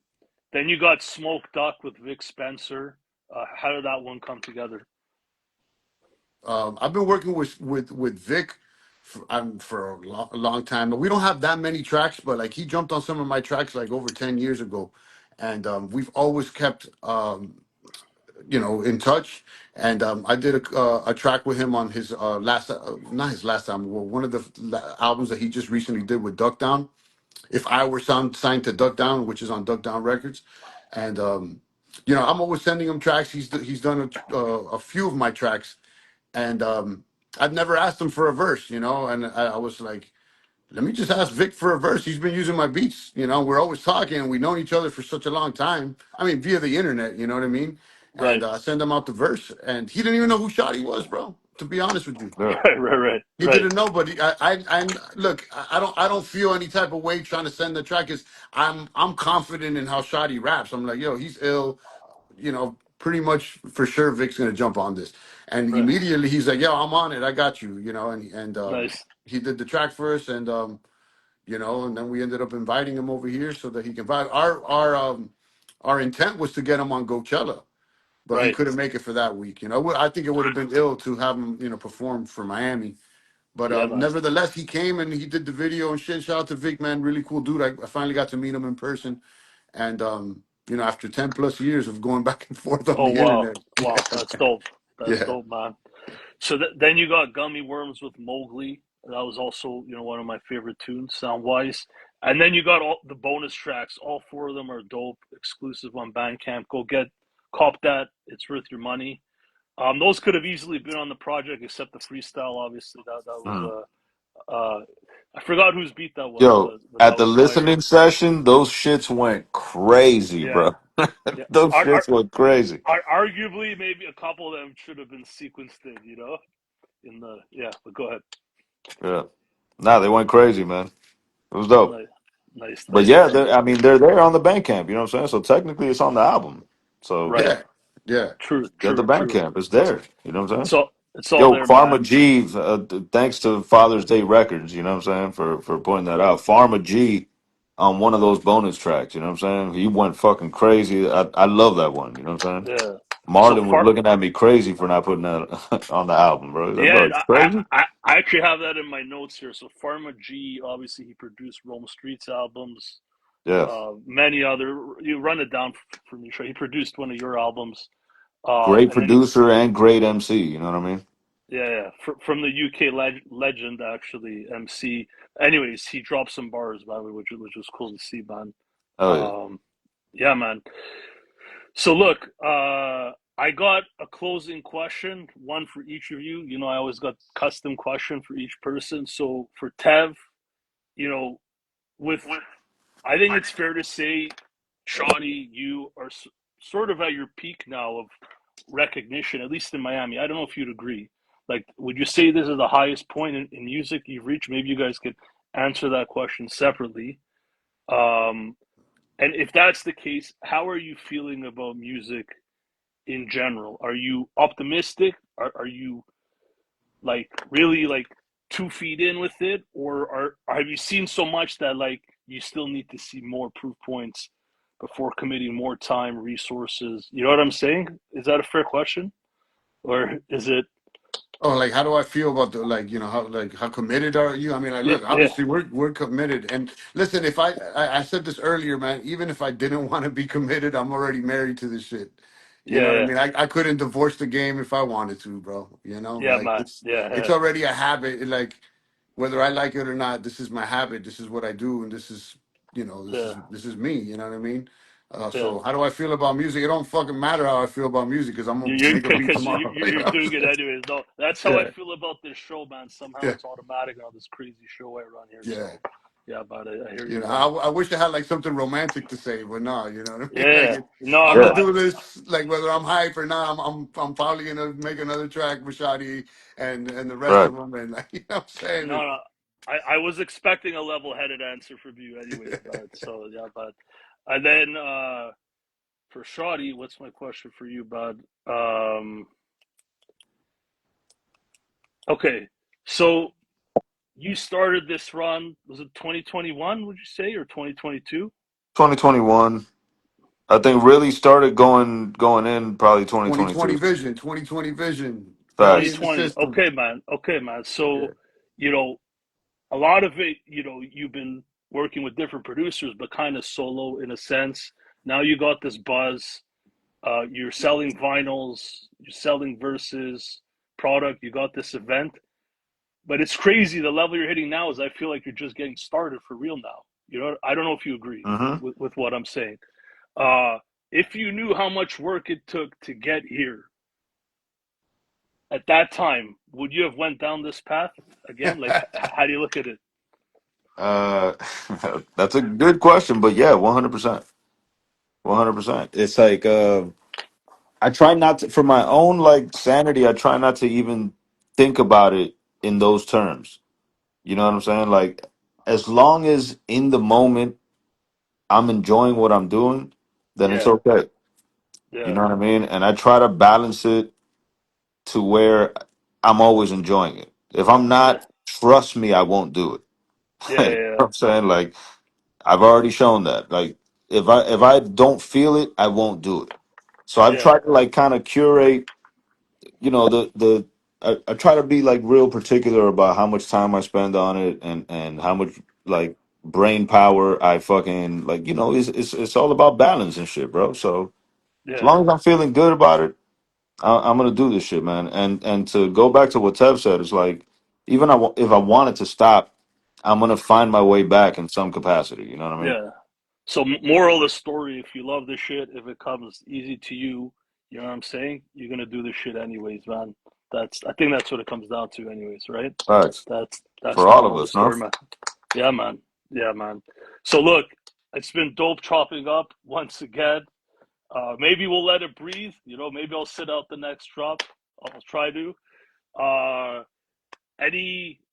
Then you got Smoke Duck with Vic Spencer. How did that one come together? I've been working with Vic for a long time. But we don't have that many tracks, but like he jumped on some of my tracks like over 10 years ago, and we've always kept in touch. And I did a track with him on his last, not his last album, well, one of the albums that he just recently did with Duck Down. If I were signed to Duck Down, which is on Duck Down Records, and I'm always sending him tracks. He's done a few of my tracks, and I've never asked him for a verse, and I was like, let me just ask Vic for a verse. He's been using my beats. We're always talking. We've known each other for such a long time. I mean, via the internet, you know what I mean? And Right. I send him out the verse, and he didn't even know who Shotty was, bro. To be honest with you, Yeah. Right. Right. Right. he Right. didn't know. But I look, I don't feel any type of way trying to send the track. Cause I'm confident in how Shotty raps. I'm like, yo, he's ill. Pretty much for sure Vic's gonna jump on this. And Right. immediately he's like, yo, I'm on it, I got you, and Nice. he did the track for us, and you know, and then we ended up inviting him over here so that he can vibe. Our intent was to get him on Coachella, but he Right. couldn't make it for that week. You know, I think it would have been ill to have him, you know, perform for Miami. But Yeah, man. nevertheless, he came and he did the video and shit. Shout out to Vic, man, really cool dude. I finally got to meet him in person, and you know, after 10 plus years of going back and forth on Oh the wow, internet, wow, that's dope. That's yeah, dope, man. So then you got Gummy Worms with Mowgli. That was also, one of my favorite tunes, sound wise. And then you got all the bonus tracks. All four of them are dope, exclusive on Bandcamp. Cop that. It's worth your money. Those could have easily been on the project, except the freestyle. Obviously, that was Mm. I forgot whose beat that was, Yo, but that at the was fire. listening session, those shits went crazy, Yeah, bro. yeah. Those shits went crazy. Arguably, maybe a couple of them should have been sequenced in. In the yeah. But go ahead. Yeah. Nah, they went crazy, man. It was dope. Nice, nice, But nice, yeah, man. I mean, they're there on the Bandcamp. You know what I'm saying? So technically, it's on the album. So Right. yeah, yeah. True, get the true, true. Bandcamp. It's there. You know what I'm saying? It's all Yo, there, Pharma man. G, thanks to Father's Day Records, you know what I'm saying, for pointing that out. Pharma G on one of those bonus tracks, you know what I'm saying? He went fucking crazy. I love that one, you know what I'm saying? Yeah. So Marlon was far, looking at me crazy for not putting that on the album, bro. He's like, bro, yeah. it's crazy. I actually have that in my notes here. So Pharma G, obviously, he produced Rome Streets albums. Yeah. Many other. You run it down for me, Trey. He produced one of your albums. Great And then he, producer and great MC, you know what I mean? yeah, from the UK legend actually, MC. Anyways, he dropped some bars by the way, which was cool to see, man. Oh, yeah. Um, yeah, man. So look, I got a closing question, one for each of you. I always got custom question for each person. So for Tev, you know, with I think it's fair to say, Shottie, you are sort of at your peak now of recognition, at least in Miami. I don't know if you'd agree. Like, would you say this is the highest point in music you've reached? Maybe you guys could answer that question separately. Um, and if that's the case, how are you feeling about music in general? Are you optimistic? Are you like really like 2 feet in with it, or have you seen so much that like you still need to see more proof points before committing more time, resources? You know what I'm saying? Is that a fair question, or is it? Oh, like how do I feel about the, like, you know, how committed are you? I mean, like, Yeah, look, yeah, obviously we're committed. And listen, if I said this earlier, man, even if I didn't want to be committed, I'm already married to this shit. You know what I yeah, mean? I couldn't divorce the game if I wanted to, bro. You know, yeah, like man, it's yeah, it's yeah, already a habit. Like whether I like it or not, this is my habit. This is what I do, and this is, you know, yeah, this is me. You know what I mean? yeah. So how do I feel about music? It don't fucking matter how I feel about music because I'm gonna You're make a beat because tomorrow. You know you're what I'm doing it saying? anyways. No, that's how I Yeah, feel about this show, man. Somehow yeah, it's automatic on this crazy show I run here. yeah. So yeah, but I hear You you, know, man. I wish I had like something romantic to say, but no, you know what I mean. Like Yeah, no, I'm no, gonna Yeah. do this, like whether I'm hype or not. I'm probably gonna make another track with Shottie and the rest Right. of them, and like, you know what I'm saying. no. I was expecting a level-headed answer from you, anyways, bud. So yeah, but and then for Shottie, what's my question for you, bud? Okay, so you started this run. Was it 2021? Would you say, or 2022? 2021. I think really started going in probably 2020 2022. vision, 2020 vision, fully in Facts. the 2020. system. Okay, man. Okay, man. Yeah. So, you know, a lot of it, you've been working with different producers, but kind of solo in a sense. Now you got this buzz. You're selling vinyls, you're selling verses, product. You got this event, but it's crazy. The level you're hitting now is I feel like you're just getting started for real now. I don't know if you agree Mm-hmm. with what I'm saying. Uh, if you knew how much work it took to get here at that time, would you have went down this path again? Like, how do you look at it? Uh, that's a good question, but yeah, 100%. 100%. It's like I try not to, for my own like sanity, I try not to even think about it in those terms. You know what I'm saying? Like as long as in the moment I'm enjoying what I'm doing, then it's Yeah, okay. You yeah, know what I mean? And I try to balance it to where I'm always enjoying it. If I'm yeah, not, trust me, I won't do it. Yeah, You know yeah, what I'm saying? Like I've already shown that. Like if I don't feel it, I won't do it. So I've yeah, tried to like kind of curate, the I try to be like real particular about how much time I spend on it and how much like brain power I fucking like, it's all about balance and shit, bro. So as yeah, long as I'm feeling good about it, I'm gonna do this shit, man. And to go back to what Tev said, it's like even if I wanted to stop, I'm gonna find my way back in some capacity. You know what I mean? yeah. So, moral of the story: if you love this shit, if it comes easy to you, you know what I'm saying. You're gonna do this shit anyways, man. I think that's what it comes down to, anyways, right? Facts That's for the all of moral of the us, no? story, man. Yeah, man. Yeah, man. So look, it's been dope chopping up once again. Maybe we'll let it breathe. Maybe I'll sit out the next drop. I'll try to. Uh,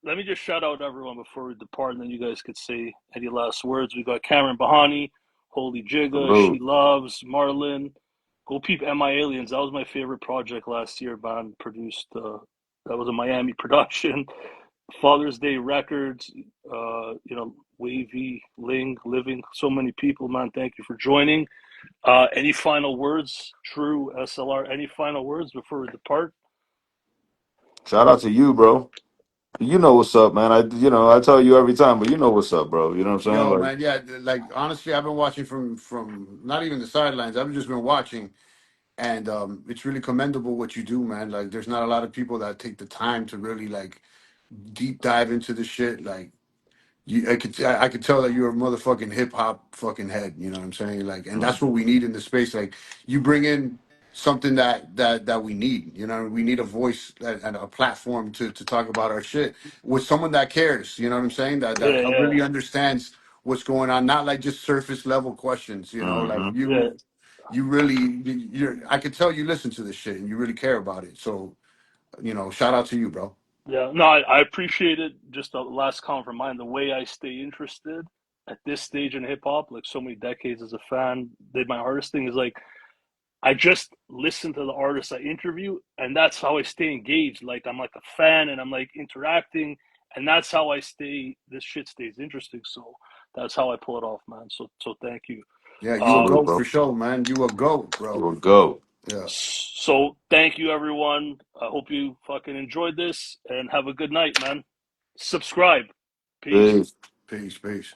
Let me just shout out everyone before we depart, and then you guys could say any last words. We got Cameron Bahani, Holy Jigga, She Salute. Loves, Marlin. Go peep MI Aliens. That was my favorite project last year. Band produced. That was a Miami production. Father's Day Records. Wavy, Ling, Living. So many people, man. Thank you for joining. Any final words, True SLR? Any final words before we depart? Shout out to you, bro. You know what's up, man. I tell you every time, but you know what's up, bro. You know what I'm saying? Yo, Like, man, yeah, like honestly, I've been watching from not even the sidelines. I've just been watching, and it's really commendable what you do, man. Like, there's not a lot of people that take the time to really like deep dive into the shit. Like, I could tell that you're a motherfucking hip hop fucking head. You know what I'm saying? Like, and mm, that's what we need in the space. Like, you bring in something that we need. You know, we need a voice and a platform to talk about our shit with someone that cares. You know what I'm saying? That Yeah, yeah, really understands what's going on. Not like just surface level questions. You know, like mm-hmm. you. yeah. You really, you're. I could tell you listen to this shit and you really care about it. So, shout out to you, bro. Yeah, no, I appreciate it. Just a last comment from mine. The way I stay interested at this stage in hip hop, like so many decades as a fan, did my hardest thing is like I just listen to the artists I interview, and that's how I stay engaged. Like I'm like a fan, and I'm like interacting, and that's how I stay. This shit stays interesting, so that's how I pull it off, man. So thank you. Yeah, you a Um, Salute, goat bro. for sure, man. You a goat, bro. You a go. Yeah. so thank you, everyone. I hope you fucking enjoyed this, and have a good night, man. Subscribe. Peace. Peace. Peace, peace.